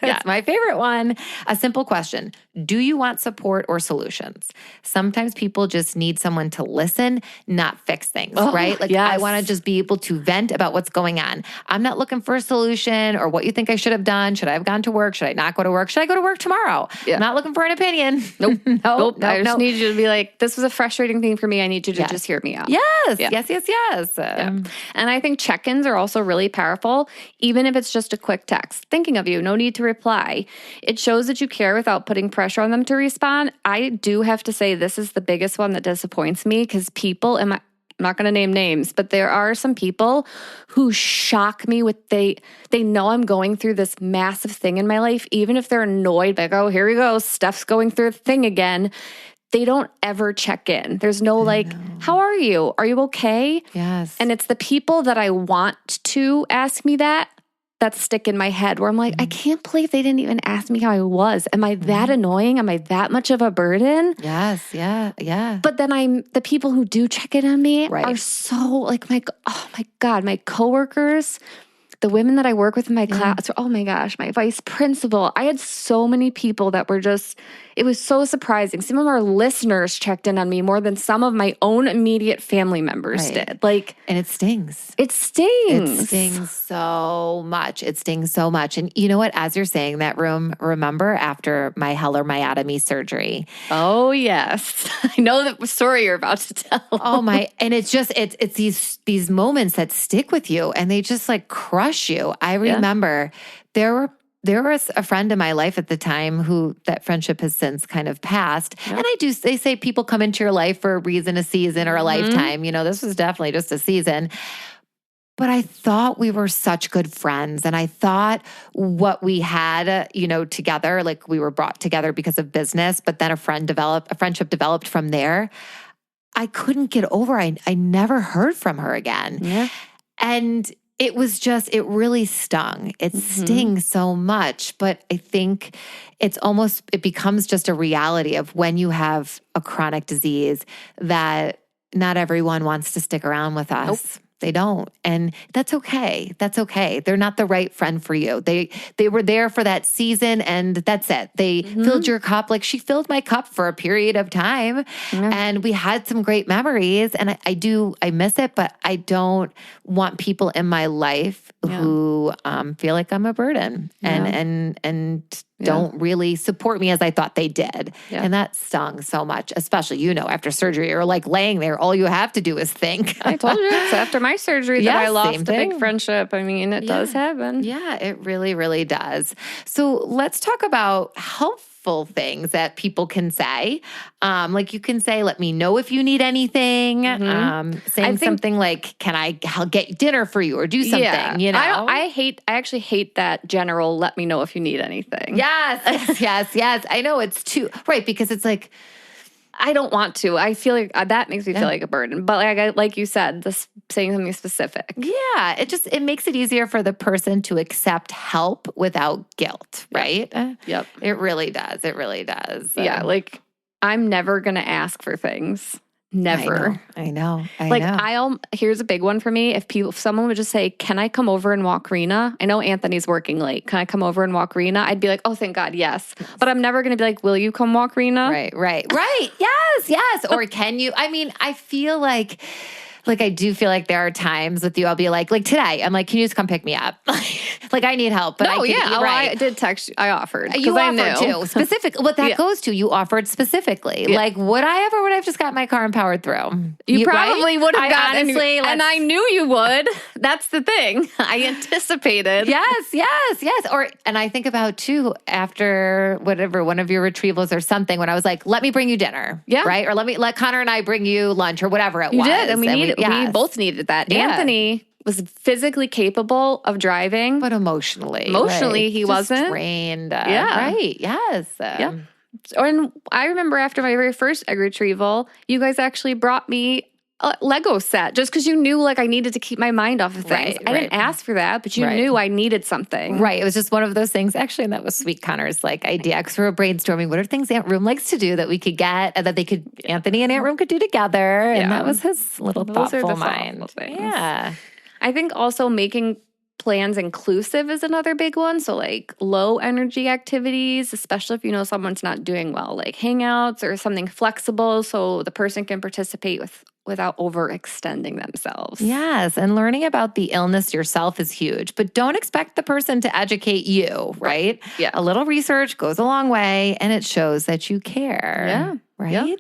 That's my favorite one. A simple question. Do you want support or solutions? Sometimes people just need someone to listen, not fix things, right? Like I want to just be able to vent about what's going on. I'm not looking for a solution or what you think I should have done. Should I have gone to work? Should I not go to work? Should I go to work tomorrow? Yeah. I'm not looking for an opinion. Nope. I just need you to be like, this was a frustrating thing for me. I need you to just hear me out. Yes. And I think check-ins are also really powerful, even if it's just a quick text. Thinking of you, no need to reply. It shows that you care without putting pressure on them to respond. I do have to say this is the biggest one that disappoints me because people, I'm not going to name names, but there are some people who shock me with they know I'm going through this massive thing in my life, even if they're annoyed, like, oh, here we go, Steph's going through a thing again. They don't ever check in. There's no how are you? Are you okay? Yes. And it's the people that I want to ask me that stick in my head where I'm like, I can't believe they didn't even ask me how I was. Am I that annoying? Am I that much of a burden? Yes. Yeah. But then the people who do check in on me are so like oh my God, my coworkers, the women that I work with in my class, oh my gosh, my vice principal. I had so many people that were it was so surprising. Some of our listeners checked in on me more than some of my own immediate family members did. And it stings. It stings. It stings so much. And you know what? As you're saying that, remember after my myatomy surgery. Oh, yes. I know that story you're about to tell. And it's these moments that stick with you and they just like crush you. I remember there was a friend in my life at the time who that friendship has since kind of passed. Yep. And they say people come into your life for a reason, a season, or a lifetime. This was definitely just a season. But I thought we were such good friends. And I thought what we had, together, like we were brought together because of business, but then a friendship developed from there. I couldn't get over. I never heard from her again. Yeah. And it really stung. It stings so much, but I think it becomes just a reality of when you have a chronic disease that not everyone wants to stick around with us. Nope. They don't. And that's okay. They're not the right friend for you. They were there for that season and that's it. They filled your cup. Like she filled my cup for a period of time and we had some great memories and I miss it, but I don't want people in my life who feel like I'm a burden and don't really support me as I thought they did. Yeah. And that stung so much, especially, after surgery, you're like laying there. All you have to do is think. I told you it's after my surgery that I lost a big friendship. I mean, it does happen. Yeah, it really, really does. So let's talk about helpful things that people can say. Like you can say, let me know if you need anything. Saying something like, can I get dinner for you or do something, I actually hate that general, let me know if you need anything. Yes. I know it's too, right. Because it's like, I don't want to. I feel like that makes me feel like a burden. But like you said, this saying something specific. Yeah, it makes it easier for the person to accept help without guilt, right? Yep. It really does. It really does. Yeah, like I'm never going to ask for things. Never. I know. Here's a big one for me. If someone would just say, "Can I come over and walk Rena?" I know Anthony's working late. Can I come over and walk Rena? I'd be like, "Oh, thank God, yes." But I'm never going to be like, "Will you come walk Rena?" Right. Yes. Or can you? I mean, I feel like I do feel like there are times with you, I'll be like today, I'm like, can you just come pick me up? Like I need help. But I did text you. I offered. You I offered knew. too. Specifically, what that goes to, you offered specifically. Yeah. Like, would I have just got my car and powered through? You probably would have gotten, honestly, and I knew you would. That's the thing. I anticipated. Yes. And I think about too, after whatever, one of your retrievals or something, when I was like, let me bring you dinner. Yeah. Right? Or let Connor and I bring you lunch or whatever it was. You did. And we both needed that. Yeah. Anthony was physically capable of driving. But emotionally. He wasn't. Trained. Right. Yes. Yeah. And I remember after my very first egg retrieval, you guys actually brought me a Lego set just because you knew I needed to keep my mind off of things. I didn't ask for that, but you knew I needed something. Right. It was just one of those things. Actually, and that was sweet Connor's idea because we were brainstorming what are things Aunt Room likes to do that we could get and that Anthony and Aunt Room could do together. And that was his little thoughtful mind. Yeah. I think also making plans inclusive is another big one. So low energy activities, especially if you know someone's not doing well, like hangouts or something flexible so the person can participate without overextending themselves. Yes. And learning about the illness yourself is huge, but don't expect the person to educate you, right? Yeah. A little research goes a long way and it shows that you care. Yeah. Right? Yep.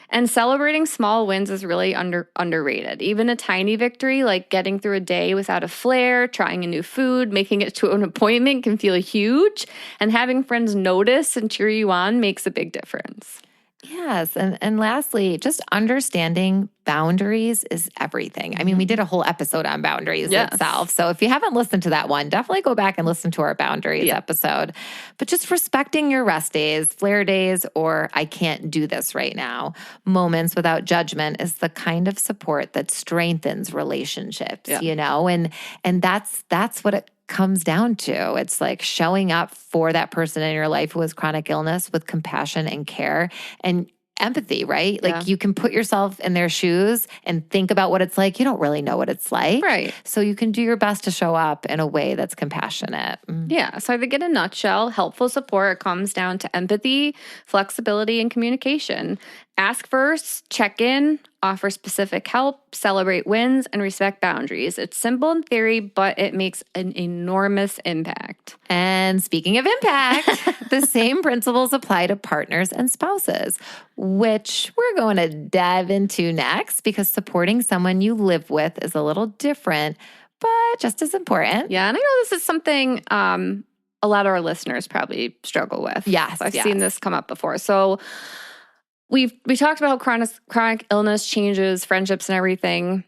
And celebrating small wins is really underrated. Even a tiny victory, like getting through a day without a flare, trying a new food, making it to an appointment can feel huge. And having friends notice and cheer you on makes a big difference. Yes. And lastly, just understanding boundaries is everything. I mean, we did a whole episode on boundaries itself. So if you haven't listened to that one, definitely go back and listen to our boundaries episode. But just respecting your rest days, flare days, or I can't do this right now, moments without judgment is the kind of support that strengthens relationships, and that's what it comes down to. It's showing up for that person in your life who has chronic illness with compassion and care and empathy, right? You can put yourself in their shoes and think about what it's like. You don't really know what it's like. Right. So you can do your best to show up in a way that's compassionate. Yeah. So I think in a nutshell, helpful support comes down to empathy, flexibility, and communication. Ask first, check in, offer specific help, celebrate wins, and respect boundaries. It's simple in theory, but it makes an enormous impact. And speaking of impact, the same principles apply to partners and spouses, which we're going to dive into next because supporting someone you live with is a little different, but just as important. Yeah, and I know this is something a lot of our listeners probably struggle with. Yes, I've seen this come up before. So we talked about how chronic illness changes friendships and everything.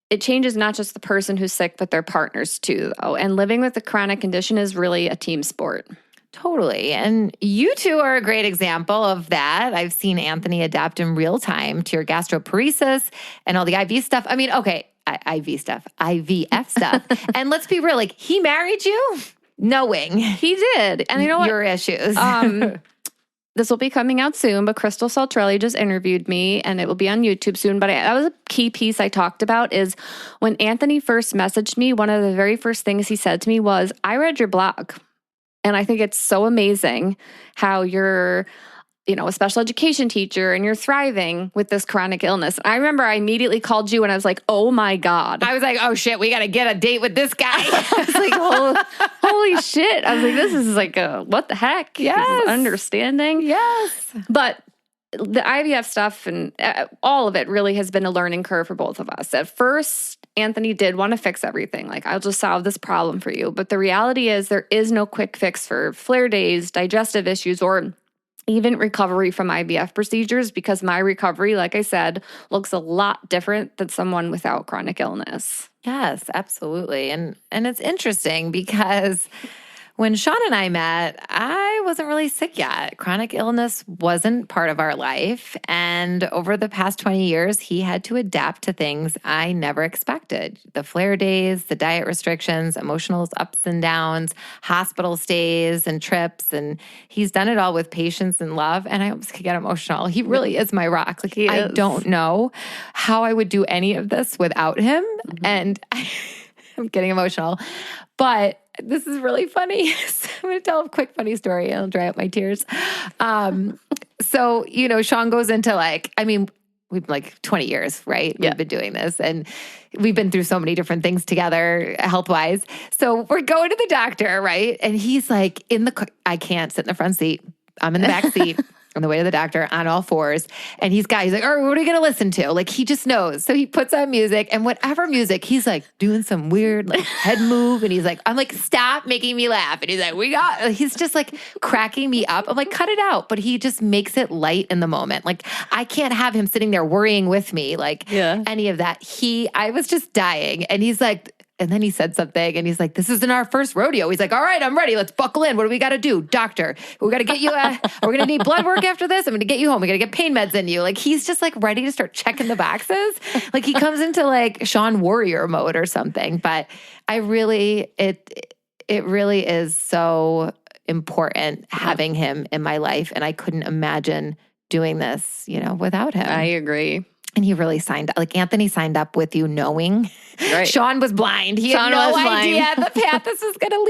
It changes not just the person who's sick, but their partners too, though. And living with a chronic condition is really a team sport. Totally. And you two are a great example of that. I've seen Anthony adapt in real time to your gastroparesis and all the IV stuff. I mean, okay, IVF stuff. And let's be real, he married you knowing he did. And you know what? Your issues. This will be coming out soon, but Crystal Saltrelli just interviewed me and it will be on YouTube soon. But that was a key piece I talked about is when Anthony first messaged me, one of the very first things he said to me was, I read your blog. And I think it's so amazing how you're, a special education teacher and you're thriving with this chronic illness. I remember I immediately called you and I was like, oh my God. I was like, oh shit, we got to get a date with this guy. I was like, holy shit. I was like, this is what the heck? Yes. Understanding. Yes. But the IVF stuff and all of it really has been a learning curve for both of us. At first, Anthony did want to fix everything. I'll just solve this problem for you. But the reality is there is no quick fix for flare days, digestive issues, or even recovery from IVF procedures because my recovery, like I said, looks a lot different than someone without chronic illness. Yes, absolutely. And it's interesting because when Sean and I met, I wasn't really sick yet. Chronic illness wasn't part of our life. And over the past 20 years, he had to adapt to things I never expected. The flare days, the diet restrictions, emotional ups and downs, hospital stays and trips. And he's done it all with patience and love. And I almost could get emotional. He really is my rock. Like, I don't know how I would do any of this without him. And I'm getting emotional. But this is really funny. So I'm going to tell a quick funny story and I'll dry up my tears. So, Sean goes into we've like 20 years, right? Yeah. We've been doing this and we've been through so many different things together health-wise. So we're going to the doctor, right? And he's like I can't sit in the front seat. I'm in the back seat. On the way to the doctor on all fours. And he's like, all right, what are we going to listen to? Like, he just knows. So he puts on music and whatever music, he's like doing some weird head move. And he's like, I'm like, stop making me laugh. And he's like, he's just like cracking me up. I'm like, cut it out. But he just makes it light in the moment. Like, I can't have him sitting there worrying with me, any of that. I was just dying. And he's like, and then he said something and he's like, this isn't our first rodeo. He's like, all right, I'm ready. Let's buckle in. What do we got to do? Doctor, we got to get you, we're going to need blood work after this. I'm going to get you home. We got to get pain meds in you. Like, he's just like ready to start checking the boxes. Like, he comes into like Sean Warrior mode or something. But it really is so important having him in my life. And I couldn't imagine doing this, without him. I agree. And he really Anthony signed up with you knowing. Right. Sean was blind. He had no idea the path this was going to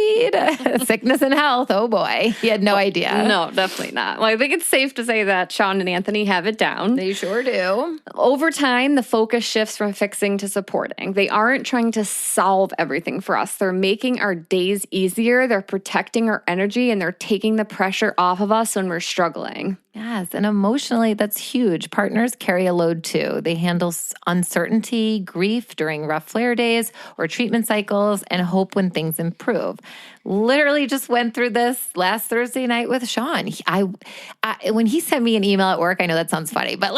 lead. Sickness and health. Oh boy. He had no idea. No, definitely not. Well, I think it's safe to say that Sean and Anthony have it down. They sure do. Over time, the focus shifts from fixing to supporting. They aren't trying to solve everything for us. They're making our days easier. They're protecting our energy and they're taking the pressure off of us when we're struggling. Yes. And emotionally, that's huge. Partners carry a load too. They handle uncertainty, grief during rough flare days or treatment cycles, and hope when things improve. Literally just went through this last Thursday night with Sean. When he sent me an email at work, I know that sounds funny, but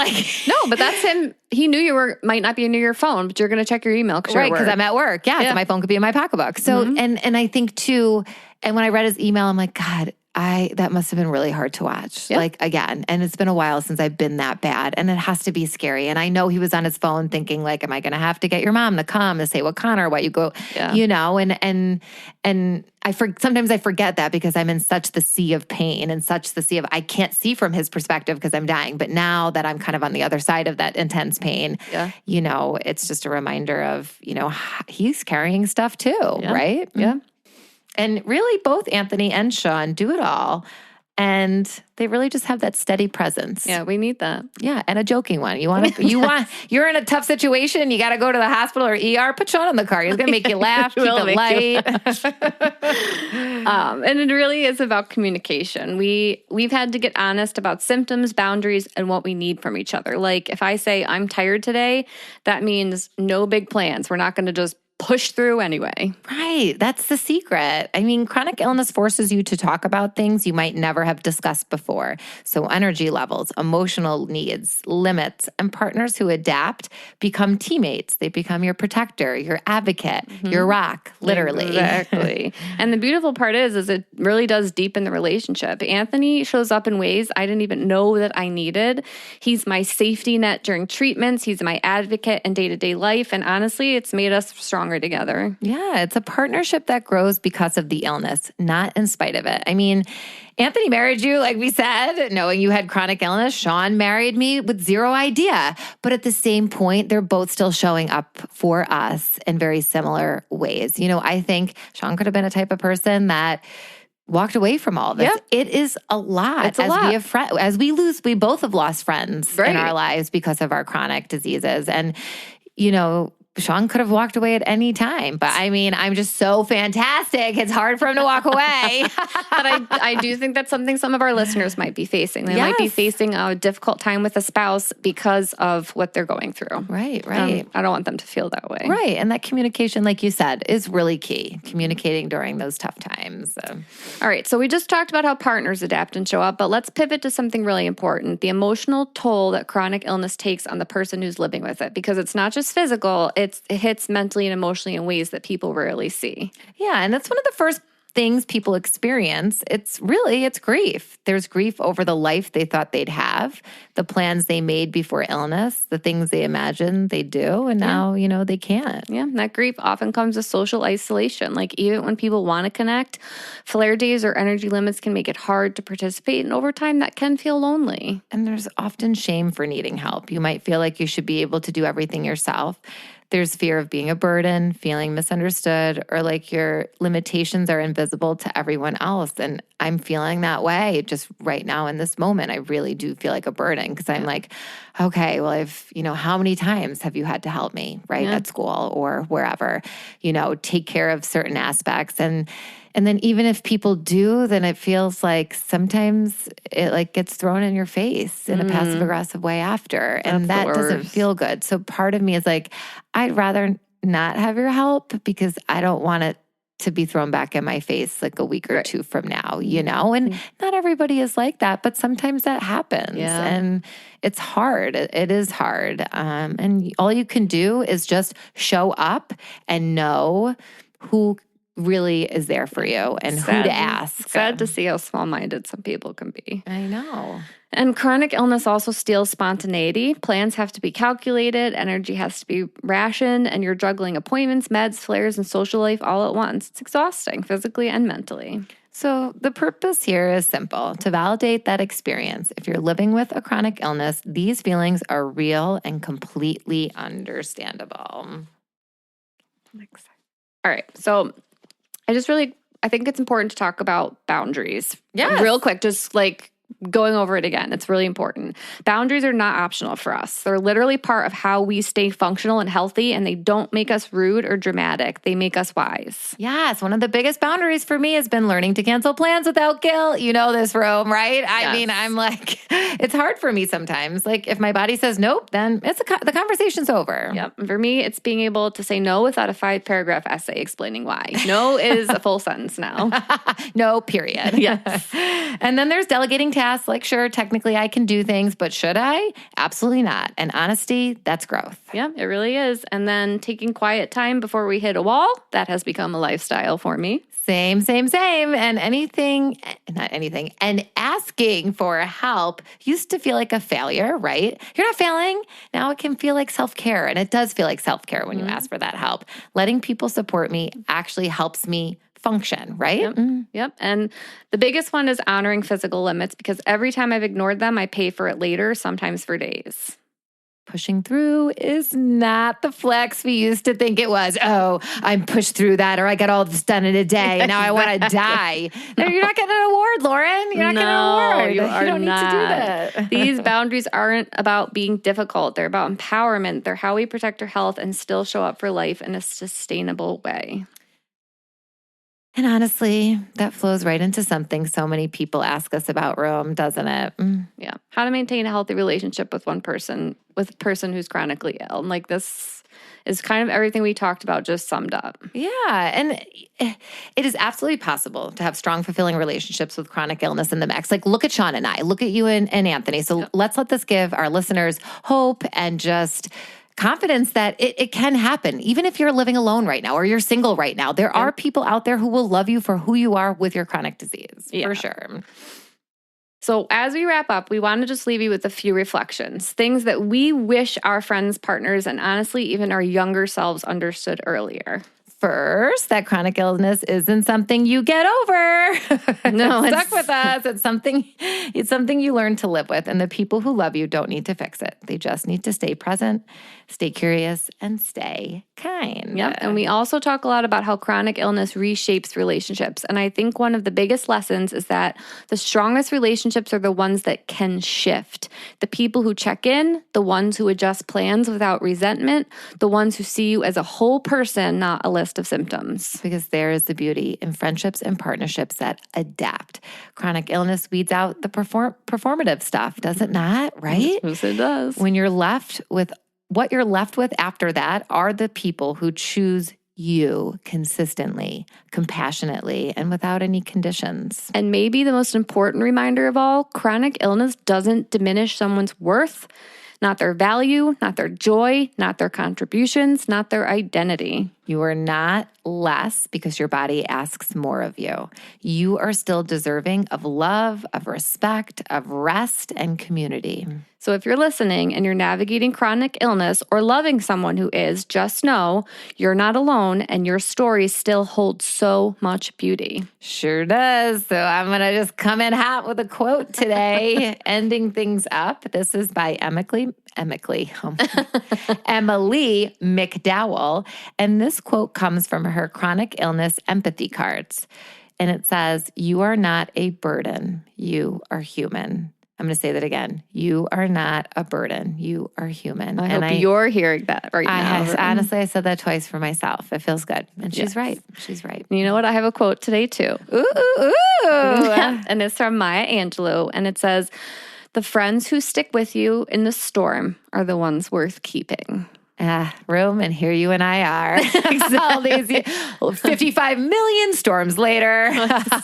no, but that's him. He knew might not be near your phone, but you're going to check your email because right, because I'm at work. Yeah, so my phone could be in my pocketbook. So, and I think too, and when I read his email, I'm like, God, that must have been really hard to watch. Yep. Like, again, and it's been a while since I've been that bad, and it has to be scary. And I know he was on his phone thinking, like, am I going to have to get your mom to come to say, well, Connor, why you go, and sometimes I forget that because I'm in such the sea of pain and such the sea of, I can't see from his perspective because I'm dying. But now that I'm kind of on the other side of that intense pain, it's just a reminder of, he's carrying stuff too, right? Yeah. And really, both Anthony and Sean do it all. And they really just have that steady presence. Yeah, we need that. Yeah, and a joking one. You're in a tough situation, you got to go to the hospital or ER, put Sean in the car. He's going to make you laugh, keep it light. And it really is about communication. We've had to get honest about symptoms, boundaries, and what we need from each other. Like, if I say I'm tired today, that means no big plans. We're not going to just push through anyway. Right. That's the secret. I mean, chronic illness forces you to talk about things you might never have discussed before. So energy levels, emotional needs, limits, and partners who adapt become teammates. They become your protector, your advocate, your rock, literally. Exactly. And the beautiful part is it really does deepen the relationship. Anthony shows up in ways I didn't even know that I needed. He's my safety net during treatments. He's my advocate in day-to-day life. And honestly, it's made us stronger together. Yeah, it's a partnership that grows because of the illness, not in spite of it. I mean, Anthony married you, like we said, knowing you had chronic illness. Sean married me with zero idea. But at the same point, they're both still showing up for us in very similar ways. I think Sean could have been a type of person that walked away from all this. Yep. It is a lot. It's a lot. We both have lost friends in our lives because of our chronic diseases. And, Sean could have walked away at any time, but I mean, I'm just so fantastic. It's hard for him to walk away. But I do think that's something some of our listeners might be facing. They might be facing a difficult time with a spouse because of what they're going through. Right. I don't want them to feel that way. Right. And that communication, like you said, is really key. Communicating during those tough times. All right. So we just talked about how partners adapt and show up, but let's pivot to something really important, the emotional toll that chronic illness takes on the person who's living with it, because it's not just physical. It hits mentally and emotionally in ways that people rarely see. Yeah, and that's one of the first things people experience, it's grief. There's grief over the life they thought they'd have, the plans they made before illness, the things they imagined they'd do, and now, they can't. Yeah, that grief often comes with social isolation. Like even when people want to connect, flare days or energy limits can make it hard to participate, and over time that can feel lonely. And there's often shame for needing help. You might feel like you should be able to do everything yourself. There's fear of being a burden, feeling misunderstood, or like your limitations are invisible to everyone else. And I'm feeling that way just right now in this moment. I really do feel like a burden because I'm like, okay, well, how many times have you had to help me, right? At school or wherever, take care of certain aspects. And then even if people do, then it feels like sometimes it like gets thrown in your face in a passive aggressive way after. And that doesn't feel good. So part of me is like, I'd rather not have your help because I don't want it to be thrown back in my face like a week or two from now, And not everybody is like that, but sometimes that happens. Yeah. And it's hard. It is hard. And all you can do is just show up and know who really is there for you and who to ask. Sad to see how small-minded some people can be. I know. And chronic illness also steals spontaneity. Plans have to be calculated, energy has to be rationed, and you're juggling appointments, meds, flares, and social life all at once. It's exhausting, physically and mentally. So the purpose here is simple, to validate that experience. If you're living with a chronic illness, these feelings are real and completely understandable. All right, so I think it's important to talk about boundaries. Yes. Real quick, just like going over it again. It's really important. Boundaries are not optional for us. They're literally part of how we stay functional and healthy, and they don't make us rude or dramatic. They make us wise. Yes. One of the biggest boundaries for me has been learning to cancel plans without guilt. You know this, Rome, right? I mean, I'm like, it's hard for me sometimes. Like if my body says nope, then the conversation's over. Yep. And for me, it's being able to say no without a 5-paragraph essay explaining why. No is a full sentence now. No, period. Yes. And then there's delegating tasks. Like, sure, technically I can do things, but should I? Absolutely not. And honesty, that's growth. Yeah, it really is. And then taking quiet time before we hit a wall, that has become a lifestyle for me. Same. And and asking for help used to feel like a failure, right? You're not failing. Now it can feel like self-care. And it does feel like self-care when you ask for that help. Letting people support me actually helps me function, right? Yep. And the biggest one is honoring physical limits because every time I've ignored them, I pay for it later, sometimes for days. Pushing through is not the flex we used to think it was. Oh, I'm pushed through that, or I got all this done in a day, and now I want to die. No, you're not getting an award, Lauren. You're not getting an award. You don't need to do that. These boundaries aren't about being difficult. They're about empowerment. They're how we protect our health and still show up for life in a sustainable way. And honestly, that flows right into something so many people ask us about, Rome, doesn't it? Yeah. How to maintain a healthy relationship with a person who's chronically ill. And like this is kind of everything we talked about just summed up. Yeah. And it is absolutely possible to have strong, fulfilling relationships with chronic illness in the mix. Like look at Sean and I, look at you and Anthony. So let's let this give our listeners hope and just confidence that it can happen. Even if you're living alone right now or you're single right now, there are people out there who will love you for who you are with your chronic disease, for sure. So as we wrap up, we want to just leave you with a few reflections, things that we wish our friends, partners, and honestly, even our younger selves understood earlier. First, that chronic illness isn't something you get over. No, it's stuck with us. It's something you learn to live with. And the people who love you don't need to fix it. They just need to stay present, stay curious, and stay kind. Yep. And we also talk a lot about how chronic illness reshapes relationships. And I think one of the biggest lessons is that the strongest relationships are the ones that can shift. The people who check in, the ones who adjust plans without resentment, the ones who see you as a whole person, not a list of symptoms. Because there is the beauty in friendships and partnerships that adapt. Chronic illness weeds out the performative stuff, does it not? Right? Yes, it does. When you're left with what you're left with after that are the people who choose you consistently, compassionately, and without any conditions. And maybe the most important reminder of all, chronic illness doesn't diminish someone's worth, not their value, not their joy, not their contributions, not their identity. You are not less because your body asks more of you. You are still deserving of love, of respect, of rest, and community. So if you're listening and you're navigating chronic illness or loving someone who is, just know you're not alone and your story still holds so much beauty. Sure does. So I'm going to just come in hot with a quote today, ending things up. This is by Emily McDowell. And this quote comes from her chronic illness empathy cards. And it says, "You are not a burden. You are human." I'm going to say that again. You are not a burden. You are human. I hope you're hearing that right now. Honestly, I said that twice for myself. It feels good. And she's right. She's right. You know what? I have a quote today too. Ooh. And it's from Maya Angelou. And it says, "The friends who stick with you in the storm are the ones worth keeping." Room, and here you and I are. All these 55 million storms later.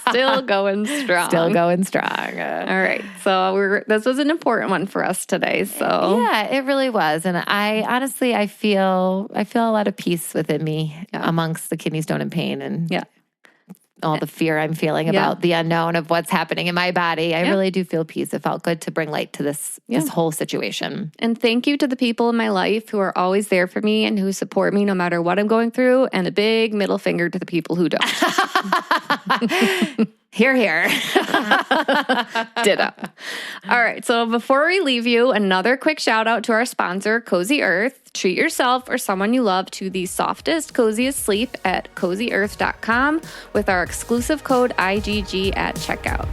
Still going strong. Still going strong. All right. So this was an important one for us today. So yeah, it really was. And I honestly, I feel a lot of peace within me amongst the kidney stone and pain and all the fear I'm feeling about the unknown of what's happening in my body. I really do feel peace. It felt good to bring light to this whole situation. And thank you to the people in my life who are always there for me and who support me no matter what I'm going through. And a big middle finger to the people who don't. Hear, hear. Ditto. All right. So before we leave you, another quick shout out to our sponsor, Cozy Earth. Treat yourself or someone you love to the softest, coziest sleep at cozyearth.com with our exclusive code IGG at checkout.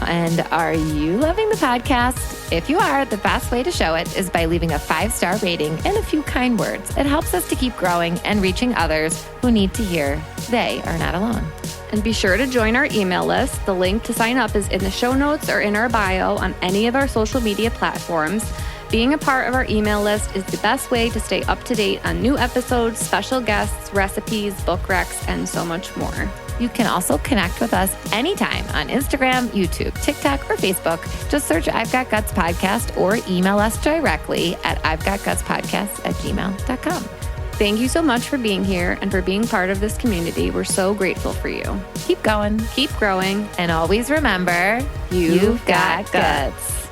And are you loving the podcast? If you are, the best way to show it is by leaving a 5-star rating and a few kind words. It helps us to keep growing and reaching others who need to hear they are not alone. And be sure to join our email list. The link to sign up is in the show notes or in our bio on any of our social media platforms. Being a part of our email list is the best way to stay up to date on new episodes, special guests, recipes, book recs, and so much more. You can also connect with us anytime on Instagram, YouTube, TikTok, or Facebook. Just search I've Got Guts Podcast or email us directly at I'veGotGutsPodcast@gmail.com. Thank you so much for being here and for being part of this community. We're so grateful for you. Keep going. Keep growing. And always remember, you've got guts.